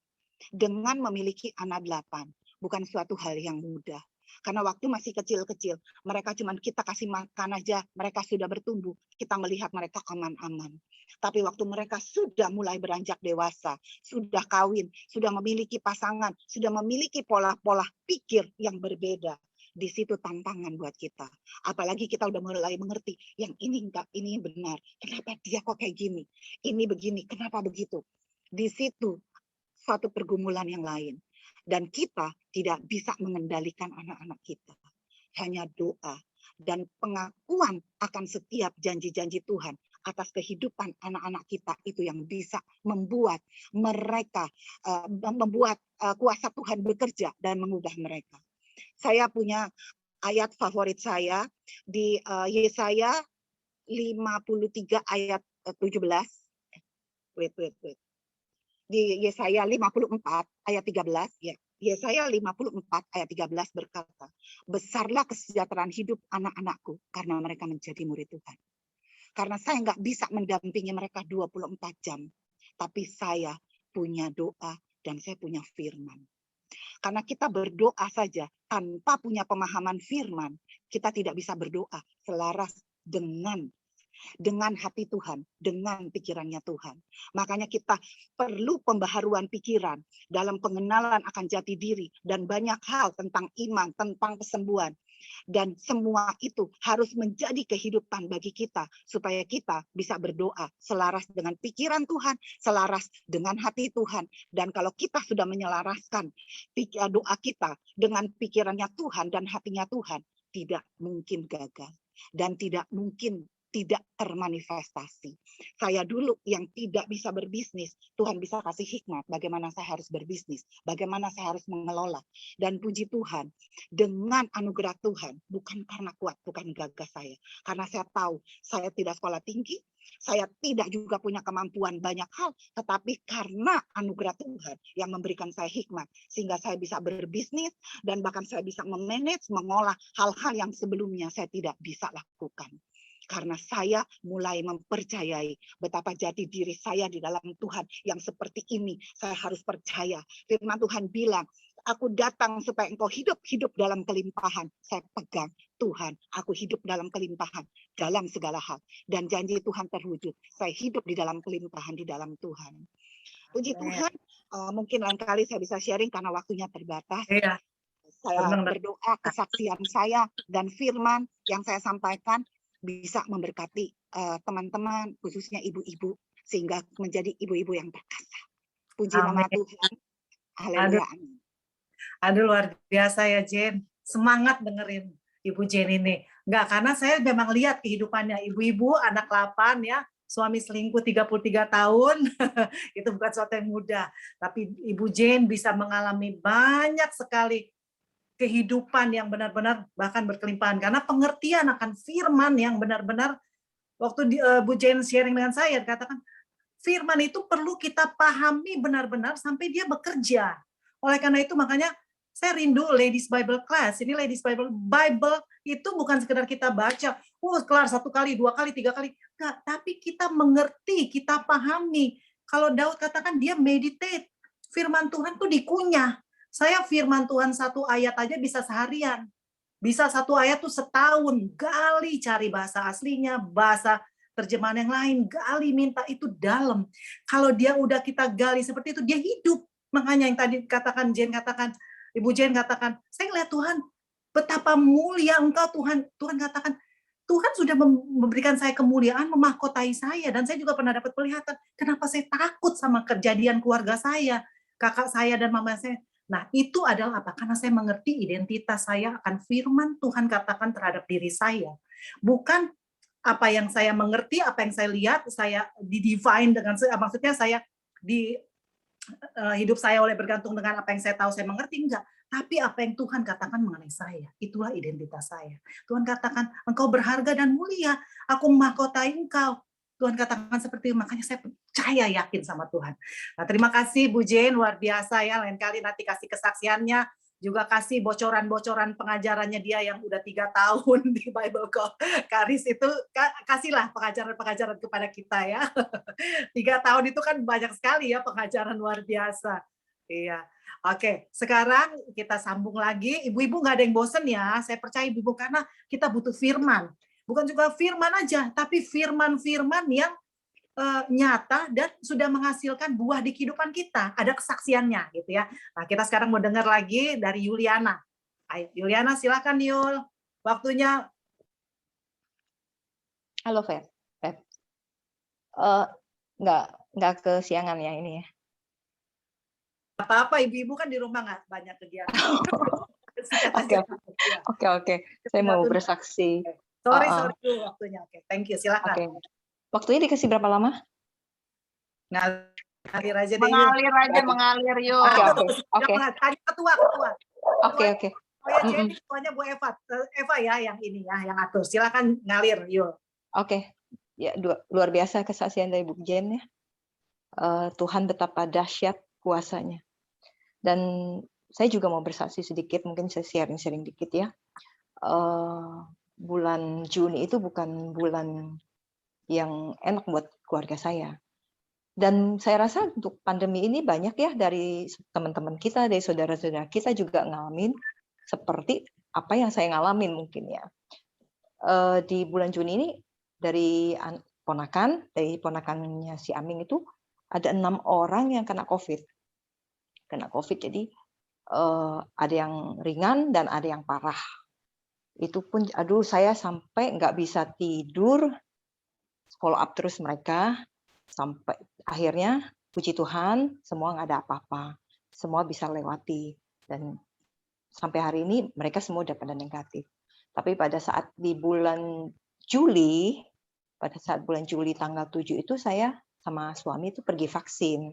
Dengan memiliki anak 8, bukan suatu hal yang mudah. Karena waktu masih kecil-kecil, mereka cuman kita kasih makan aja, mereka sudah bertumbuh, kita melihat mereka aman-aman. Tapi waktu mereka sudah mulai beranjak dewasa, sudah kawin, sudah memiliki pasangan, sudah memiliki pola-pola pikir yang berbeda, di situ tantangan buat kita. Apalagi kita udah mulai mengerti, yang ini enggak, ini benar. Kenapa dia kok kayak gini? Ini begini, kenapa begitu? Di situ suatu pergumulan yang lain. Dan kita tidak bisa mengendalikan anak-anak kita. Hanya doa dan pengakuan akan setiap janji-janji Tuhan atas kehidupan anak-anak kita itu yang bisa membuat mereka, membuat kuasa Tuhan bekerja dan mengubah mereka. Saya punya ayat favorit saya di Yesaya 53 ayat 17. Wait. Di Yesaya 54 ayat 13 ya. Yesaya 54 ayat 13 berkata, besarlah kesejahteraan hidup anak-anakku karena mereka menjadi murid Tuhan. Karena saya nggak bisa mendampingi mereka 24 jam. Tapi saya punya doa dan saya punya firman. Karena kita berdoa saja tanpa punya pemahaman firman, kita tidak bisa berdoa selaras dengan hati Tuhan, dengan pikirannya Tuhan. Makanya kita perlu pembaharuan pikiran dalam pengenalan akan jati diri dan banyak hal tentang iman, tentang kesembuhan. Dan semua itu harus menjadi kehidupan bagi kita supaya kita bisa berdoa selaras dengan pikiran Tuhan, selaras dengan hati Tuhan. Dan kalau kita sudah menyelaraskan doa kita dengan pikirannya Tuhan dan hatinya Tuhan, tidak mungkin gagal dan tidak mungkin tidak termanifestasi. Saya dulu yang tidak bisa berbisnis, Tuhan bisa kasih hikmat bagaimana saya harus berbisnis, bagaimana saya harus mengelola. Dan puji Tuhan, dengan anugerah Tuhan, bukan karena kuat, bukan gagah saya. Karena saya tahu, saya tidak sekolah tinggi, saya tidak juga punya kemampuan banyak hal, tetapi karena anugerah Tuhan yang memberikan saya hikmat, sehingga saya bisa berbisnis, dan bahkan saya bisa memanage, mengolah hal-hal yang sebelumnya saya tidak bisa lakukan. Karena saya mulai mempercayai betapa jati diri saya di dalam Tuhan yang seperti ini. Saya harus percaya. Firman Tuhan bilang, aku datang supaya engkau hidup dalam kelimpahan. Saya pegang, Tuhan, aku hidup dalam kelimpahan dalam segala hal. Dan janji Tuhan terwujud. Saya hidup di dalam kelimpahan di dalam Tuhan. Puji Tuhan, mungkin lain kali saya bisa sharing karena waktunya terbatas. Saya berdoa kesaksian saya dan firman yang saya sampaikan bisa memberkati teman-teman, khususnya ibu-ibu, sehingga menjadi ibu-ibu yang perkasa. Puji nama Tuhan. Haleluya. Aduh, luar biasa ya, Jen. Semangat dengerin Ibu Jen ini. Enggak, karena saya memang lihat kehidupannya ibu-ibu, anak 8 ya, suami selingkuh 33 tahun, itu bukan sesuatu yang mudah. Tapi Ibu Jen bisa mengalami banyak sekali kehidupan yang benar-benar bahkan berkelimpahan karena pengertian akan firman yang benar-benar waktu Bu Jane sharing dengan saya katakan firman itu perlu kita pahami benar-benar sampai dia bekerja. Oleh karena itu makanya saya rindu Ladies Bible Class. Ini Ladies Bible itu bukan sekedar kita baca, kelar 1 kali, 2 kali, 3 kali. Enggak, tapi kita mengerti, kita pahami. Kalau Daud katakan dia meditate. Firman Tuhan tuh dikunyah. Saya firman Tuhan 1 ayat aja bisa seharian. Bisa 1 ayat tuh setahun. Gali cari bahasa aslinya, bahasa terjemahan yang lain. Gali minta itu dalam. Kalau dia udah kita gali seperti itu, dia hidup. Makanya yang tadi katakan Ibu Jen katakan, saya ngeliat Tuhan, betapa mulia Engkau Tuhan. Tuhan katakan, Tuhan sudah memberikan saya kemuliaan, memahkotai saya. Dan saya juga pernah dapat penglihatan, kenapa saya takut sama kejadian keluarga saya, kakak saya dan mama saya. Nah, itu adalah apa? Karena saya mengerti identitas saya akan firman Tuhan katakan terhadap diri saya. Bukan apa yang saya mengerti, apa yang saya lihat, saya di-define dengan, maksudnya saya di hidup saya oleh bergantung dengan apa yang saya tahu, saya mengerti, enggak. Tapi apa yang Tuhan katakan mengenai saya, itulah identitas saya. Tuhan katakan, engkau berharga dan mulia, aku memahkotai engkau. Tuhan katakan seperti itu, makanya saya percaya yakin sama Tuhan. Nah, terima kasih Bu Jane, luar biasa ya. Lain kali nanti kasih kesaksiannya, juga kasih bocoran-bocoran pengajarannya dia yang udah 3 tahun di Bible Karis itu, kasihlah pengajaran-pengajaran kepada kita ya. 3 tahun itu kan banyak sekali ya pengajaran luar biasa. Iya. Oke, sekarang kita sambung lagi. Ibu-ibu nggak ada yang bosen ya. Saya percaya ibu-ibu karena kita butuh firman. Bukan juga firman aja, tapi firman-firman yang nyata dan sudah menghasilkan buah di kehidupan kita. Ada kesaksiannya gitu ya. Nah, kita sekarang mau dengar lagi dari Yuliana. Ayo, Yuliana silakan Yul. Waktunya. Halo, Fer. Nggak kesiangan ya ini ya. Apa-apa, ibu-ibu kan di rumah nggak banyak kegiatan. Oke. Saya mau bersaksi. Sorry waktunya. Oke, thank you. Silakan. Okay. Waktunya dikasih berapa lama? Ngalir aja deh. Mengalir yuk. Oke. Ketua. Oke. Oh ya, jadi ketuanya Bu Eva ya yang ini ya, yang atur. Silakan ngalir, yuk. Oke. Ya, luar biasa kesaksian dari Bu Jen ya. Tuhan betapa dahsyat kuasanya. Dan saya juga mau bersaksi sedikit, mungkin saya sharing-sharing dikit ya. Bulan Juni itu bukan bulan yang enak buat keluarga saya. Dan saya rasa untuk pandemi ini banyak ya dari teman-teman kita, dari saudara-saudara kita juga ngalamin seperti apa yang saya ngalamin mungkin ya. Di bulan Juni ini dari ponakannya si Aming itu ada 6 orang yang kena COVID. Jadi ada yang ringan dan ada yang parah. Itu pun, aduh saya sampai nggak bisa tidur, follow up terus mereka, sampai akhirnya puji Tuhan semua nggak ada apa-apa, semua bisa lewati, dan sampai hari ini mereka semua udah pada negatif. Tapi pada saat di bulan Juli, tanggal 7 itu saya sama suami itu pergi vaksin.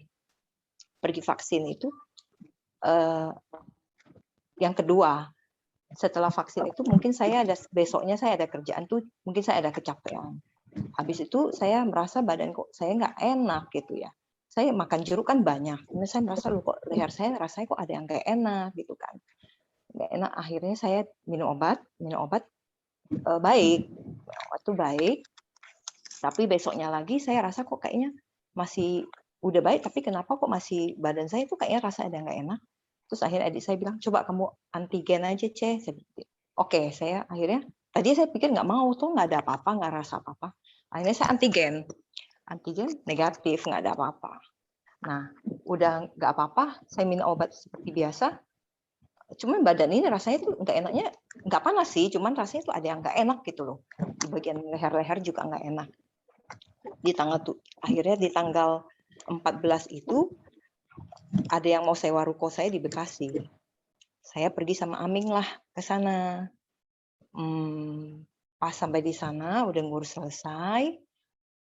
Pergi vaksin itu yang kedua. Setelah vaksin itu mungkin besoknya saya ada kerjaan tuh, mungkin saya ada kecapean. Habis itu saya merasa badan kok saya nggak enak gitu ya. Saya makan jeruk kan banyak. Ini saya merasa loh kok leher saya rasanya kok ada yang nggak enak gitu kan. Nggak enak, akhirnya saya minum obat baik. Waktu baik. Tapi besoknya lagi saya rasa kok kayaknya masih udah baik, tapi kenapa kok masih badan saya tuh kayaknya rasa ada nggak enak. Terus akhirnya adik saya bilang, coba kamu antigen aja, Ce. Oke, saya akhirnya, tadi saya pikir nggak mau, tuh nggak ada apa-apa, nggak rasa apa-apa. Akhirnya saya antigen negatif, nggak ada apa-apa. Nah, udah nggak apa-apa, saya minum obat seperti biasa. Cuman badan ini rasanya tuh nggak enaknya, nggak panas sih, cuman rasanya tuh ada yang nggak enak gitu loh. Di bagian leher-leher juga nggak enak. Akhirnya di tanggal 14 itu, ada yang mau sewa ruko saya di Bekasi. Saya pergi sama Aming lah ke sana. Pas sampai di sana udah ngurus selesai,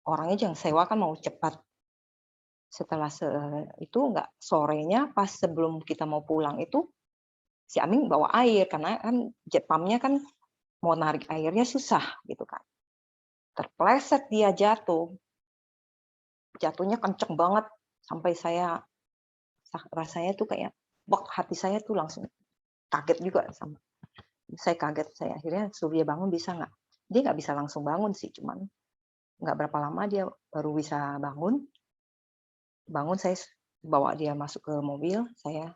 orangnya jangan sewa kan mau cepat. Setelah itu nggak, sorenya pas sebelum kita mau pulang itu si Aming bawa air karena kan jet pumpnya kan mau narik airnya susah gitu kan. Terpleset dia jatuhnya kenceng banget sampai saya rasanya tuh kayak hati saya tuh langsung kaget juga sama. Saya kaget, saya akhirnya suruh dia bangun, bisa nggak? Dia nggak bisa langsung bangun sih, cuman nggak berapa lama dia baru bisa bangun. Saya bawa dia masuk ke mobil, saya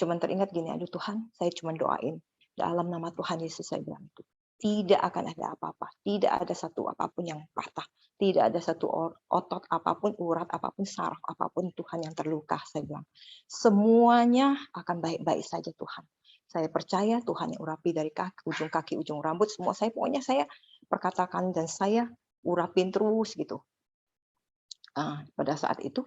cuman teringat gini, aduh Tuhan, saya cuman doain dalam nama Tuhan Yesus saya bilang itu. Tidak akan ada apa-apa, tidak ada satu apapun yang patah, tidak ada satu otot apapun, urat apapun, saraf apapun Tuhan yang terluka, saya bilang. Semuanya akan baik-baik saja Tuhan. Saya percaya Tuhan yang urapi dari kaki, ujung rambut, semua pokoknya saya perkatakan dan saya urapin terus gitu. Pada saat itu,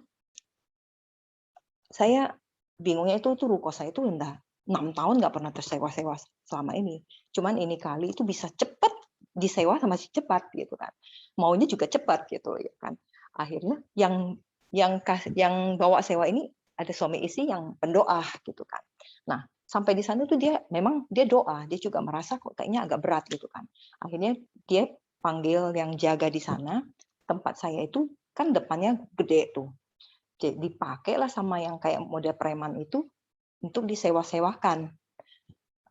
saya bingungnya itu ruko saya itu udah 6 tahun nggak pernah tersewa-sewa selama ini. Cuman ini kali itu bisa cepat disewa sama si cepat gitu kan. Maunya juga cepat gitu ya kan. Akhirnya yang bawa sewa ini ada suami istri yang pendoa gitu kan. Nah, sampai di sana tuh dia doa, dia juga merasa kok kayaknya agak berat gitu kan. Akhirnya dia panggil yang jaga di sana, tempat saya itu kan depannya gede tuh. Jadi dipakailah sama yang kayak mode preman itu untuk disewa-sewakan.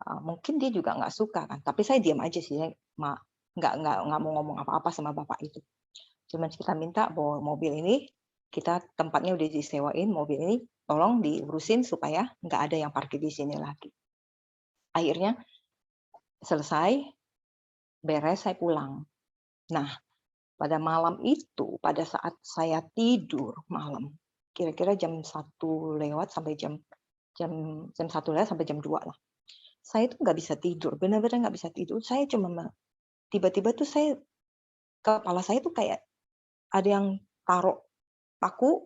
Mungkin dia juga nggak suka kan, tapi saya diam aja sih, nggak mau ngomong apa-apa sama bapak itu. Cuman kita minta bahwa mobil ini tempatnya udah disewain, mobil ini tolong diurusin supaya nggak ada yang parkir di sini lagi. Akhirnya selesai, beres, saya pulang. Nah, pada malam itu, pada saat saya tidur malam, kira-kira jam 1 lewat sampai jam 1 lewat sampai jam 2 lah. Saya itu nggak bisa tidur, benar-benar nggak bisa tidur. Saya cuma tiba-tiba tuh kepala saya tuh kayak ada yang taruh paku,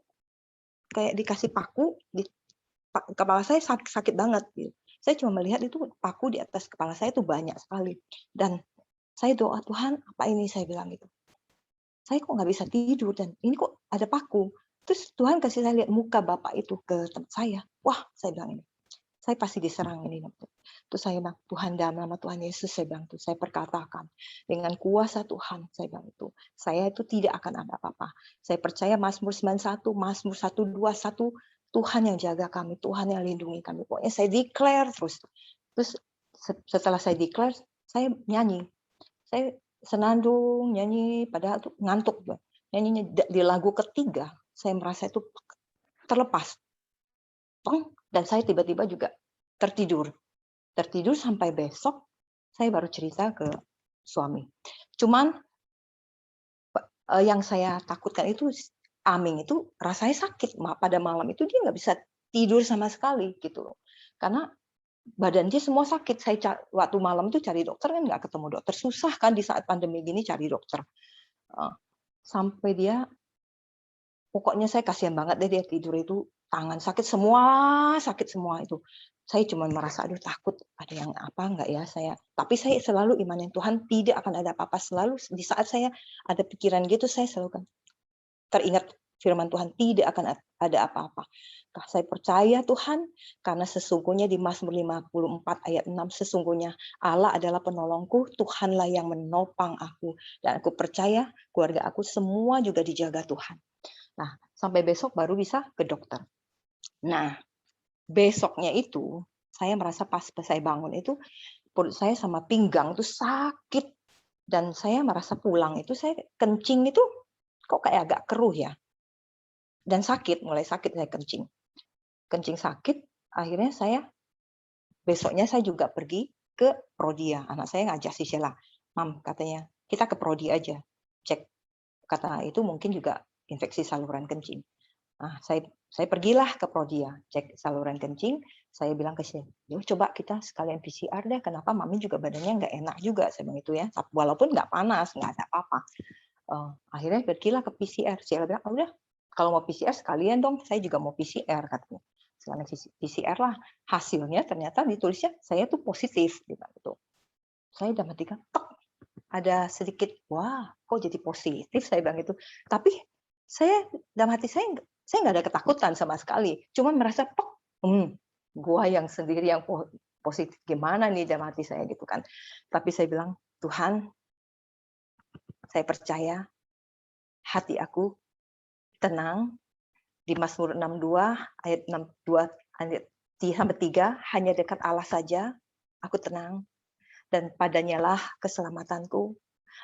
kayak dikasih paku di kepala saya, sakit banget gitu. Saya cuma melihat itu paku di atas kepala saya tuh banyak sekali. Dan saya doa, Tuhan apa ini, saya bilang gitu. Saya kok nggak bisa tidur dan ini kok ada paku. Terus Tuhan kasih saya lihat muka bapak itu ke tempat saya. Wah, saya bilang ini. saya pasti diserang ini. Terus saya bilang, Tuhan, dalam nama Tuhan Yesus, saya bilang tuh, saya perkatakan dengan kuasa Tuhan, saya bilang itu, saya itu tidak akan ada apa-apa. Saya percaya Mazmur 91, Mazmur 121, Tuhan yang jaga kami, Tuhan yang lindungi kami. Pokoknya saya declare terus. Terus setelah saya declare, saya nyanyi. Saya senandung, nyanyi, padahal tuh ngantuk. Nyanyinya di lagu ketiga, saya merasa itu terlepas. Dan saya tiba-tiba juga tertidur. Tertidur sampai besok, saya baru cerita ke suami. Cuman yang saya takutkan itu, Aming itu rasanya sakit. Pada malam itu dia nggak bisa tidur sama sekali gitu loh. Karena badan dia semua sakit. Saya waktu malam itu cari dokter kan nggak ketemu dokter. Susah kan di saat pandemi gini cari dokter. Sampai dia, pokoknya saya kasihan banget deh dia tidur itu, tangan sakit semua itu. Saya cuma merasa aduh takut ada yang apa enggak ya saya. Tapi saya selalu imanin Tuhan tidak akan ada apa-apa. Selalu di saat saya ada pikiran gitu, saya selalu kan teringat firman Tuhan tidak akan ada apa-apa. Saya percaya Tuhan, karena sesungguhnya di Mazmur 54 ayat 6, sesungguhnya Allah adalah penolongku, Tuhanlah yang menopang aku. Dan aku percaya keluarga aku semua juga dijaga Tuhan. Nah, sampai besok baru bisa ke dokter. Nah, besoknya itu, saya merasa pas saya bangun itu, perut saya sama pinggang itu sakit. Dan saya merasa pulang itu, saya kencing itu, kok kayak agak keruh ya. Dan sakit, mulai sakit saya kencing. Kencing sakit, akhirnya besoknya saya juga pergi ke Prodia. Anak saya ngajak si Sheila, Mam, katanya, kita ke Prodia aja. Cek, kata itu mungkin juga infeksi saluran kencing. Nah, saya pergilah ke Prodia, cek saluran kencing. Saya bilang ke Sheila, yuk coba kita sekalian PCR deh. Kenapa Mami juga badannya nggak enak juga, saya bilang itu ya. Walaupun nggak panas, nggak ada apa-apa. Akhirnya pergilah ke PCR. Sheila bilang, udah, kalau mau PCR sekalian dong, saya juga mau PCR katanya. Sekalian PCR lah. Hasilnya ternyata ditulisnya saya tuh positif gitu. Saya udah matikan, ada sedikit, wah, kok jadi positif saya bilang itu. Tapi saya dalam hati saya nggak ada ketakutan sama sekali. Cuma merasa, gua yang sendiri yang positif gimana nih dalam hati saya gitu kan. Tapi saya bilang, Tuhan, saya percaya hati aku tenang. Di Mazmur 62 ayat 62 ayat 3, hanya dekat Allah saja aku tenang, dan padanya lah keselamatanku.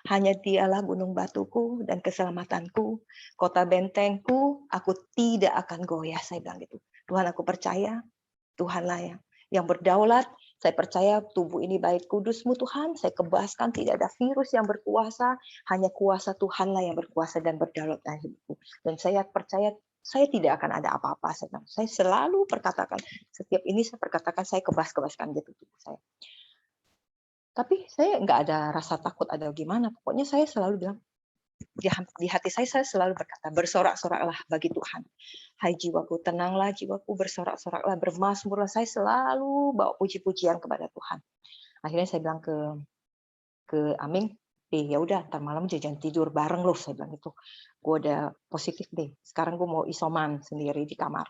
Hanya dialah gunung batuku dan keselamatanku, kota bentengku, aku tidak akan goyah. Saya bilang gitu. Tuhan, aku percaya Tuhanlah yang berdaulat. Saya percaya tubuh ini baik kudus-Mu Tuhan. Saya kebaskan tidak ada virus yang berkuasa, hanya kuasa Tuhanlah yang berkuasa dan berdaulat dalam hidupku. Dan saya percaya saya tidak akan ada apa-apa. Saya selalu perkatakan, setiap ini saya perkatakan, saya kebaskan gitu tubuh saya. Tapi saya nggak ada rasa takut ada gimana. Pokoknya saya selalu bilang, di hati saya selalu berkata, bersorak-soraklah bagi Tuhan. Hai jiwaku, tenanglah jiwaku, bersorak-soraklah, bermazmurlah. Saya selalu bawa puji-pujian kepada Tuhan. Akhirnya saya bilang ke Aming, ya udah, ntar malam jajan tidur bareng loh, saya bilang gitu. Gue udah positif deh. Sekarang gue mau isoman sendiri di kamar.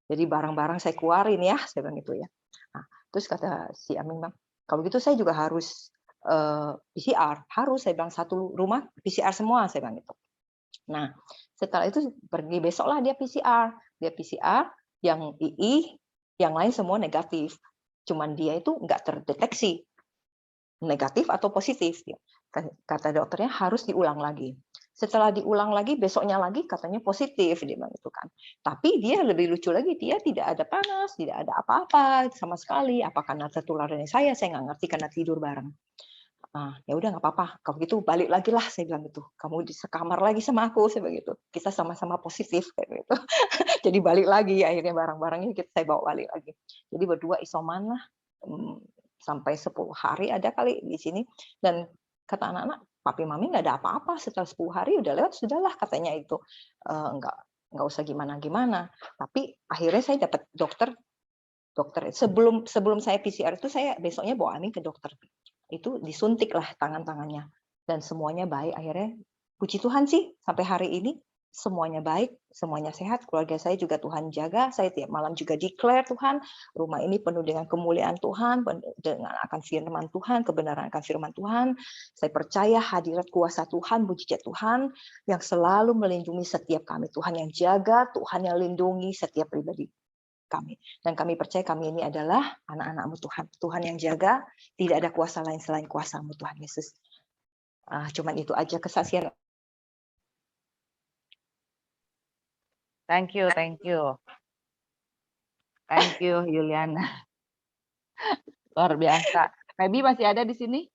Jadi barang-barang saya keluarin ya, saya bilang gitu ya. Nah, terus kata si Aming, Bang, kalau gitu saya juga harus PCR. Harus, saya bilang, satu rumah PCR semua, saya bilang gitu. Nah, setelah itu pergi besoklah dia PCR. Dia PCR, yang II, yang lain semua negatif. Cuman dia itu nggak terdeteksi negatif atau positif. Kata dokternya harus diulang lagi. Setelah diulang lagi, besoknya lagi katanya positif, dia bilang itu kan. Tapi dia lebih lucu lagi, dia tidak ada panas, tidak ada apa-apa sama sekali. Apa karena tertular dari saya nggak ngerti, karena tidur bareng. Nah, ya udah nggak apa-apa. Kalau gitu balik lagi lah, saya bilang gitu. Kamu di sekamar lagi sama aku, saya bilang gitu. Kita sama-sama positif kayak gitu. Jadi balik lagi, akhirnya barang-barangnya saya bawa balik lagi. Jadi berdua isoman lah. Sampai 10 hari ada kali di sini. Dan kata anak-anak, papi mami nggak ada apa-apa, setelah 10 hari udah lewat, sudahlah katanya itu. Nggak usah gimana-gimana. Tapi akhirnya saya dapat dokter sebelum saya PCR itu, saya besoknya bawa Aming ke dokter. Itu disuntik lah tangan-tangannya. Dan semuanya baik. Akhirnya, puji Tuhan sih, sampai hari ini semuanya baik, semuanya sehat, keluarga saya juga Tuhan jaga, saya tiap malam juga declare Tuhan, rumah ini penuh dengan kemuliaan Tuhan, dengan akan firman Tuhan, kebenaran akan firman Tuhan. Saya percaya hadirat kuasa Tuhan, mujizat Tuhan yang selalu melindungi setiap kami. Tuhan yang jaga, Tuhan yang lindungi setiap pribadi kami. Dan kami percaya kami ini adalah anak-anak-Mu Tuhan. Tuhan yang jaga, tidak ada kuasa lain selain kuasa-Mu Tuhan Yesus. Cuman itu aja kesaksian. Thank you, thank you. Thank you, Yuliana. Luar biasa. Maybe masih ada di sini?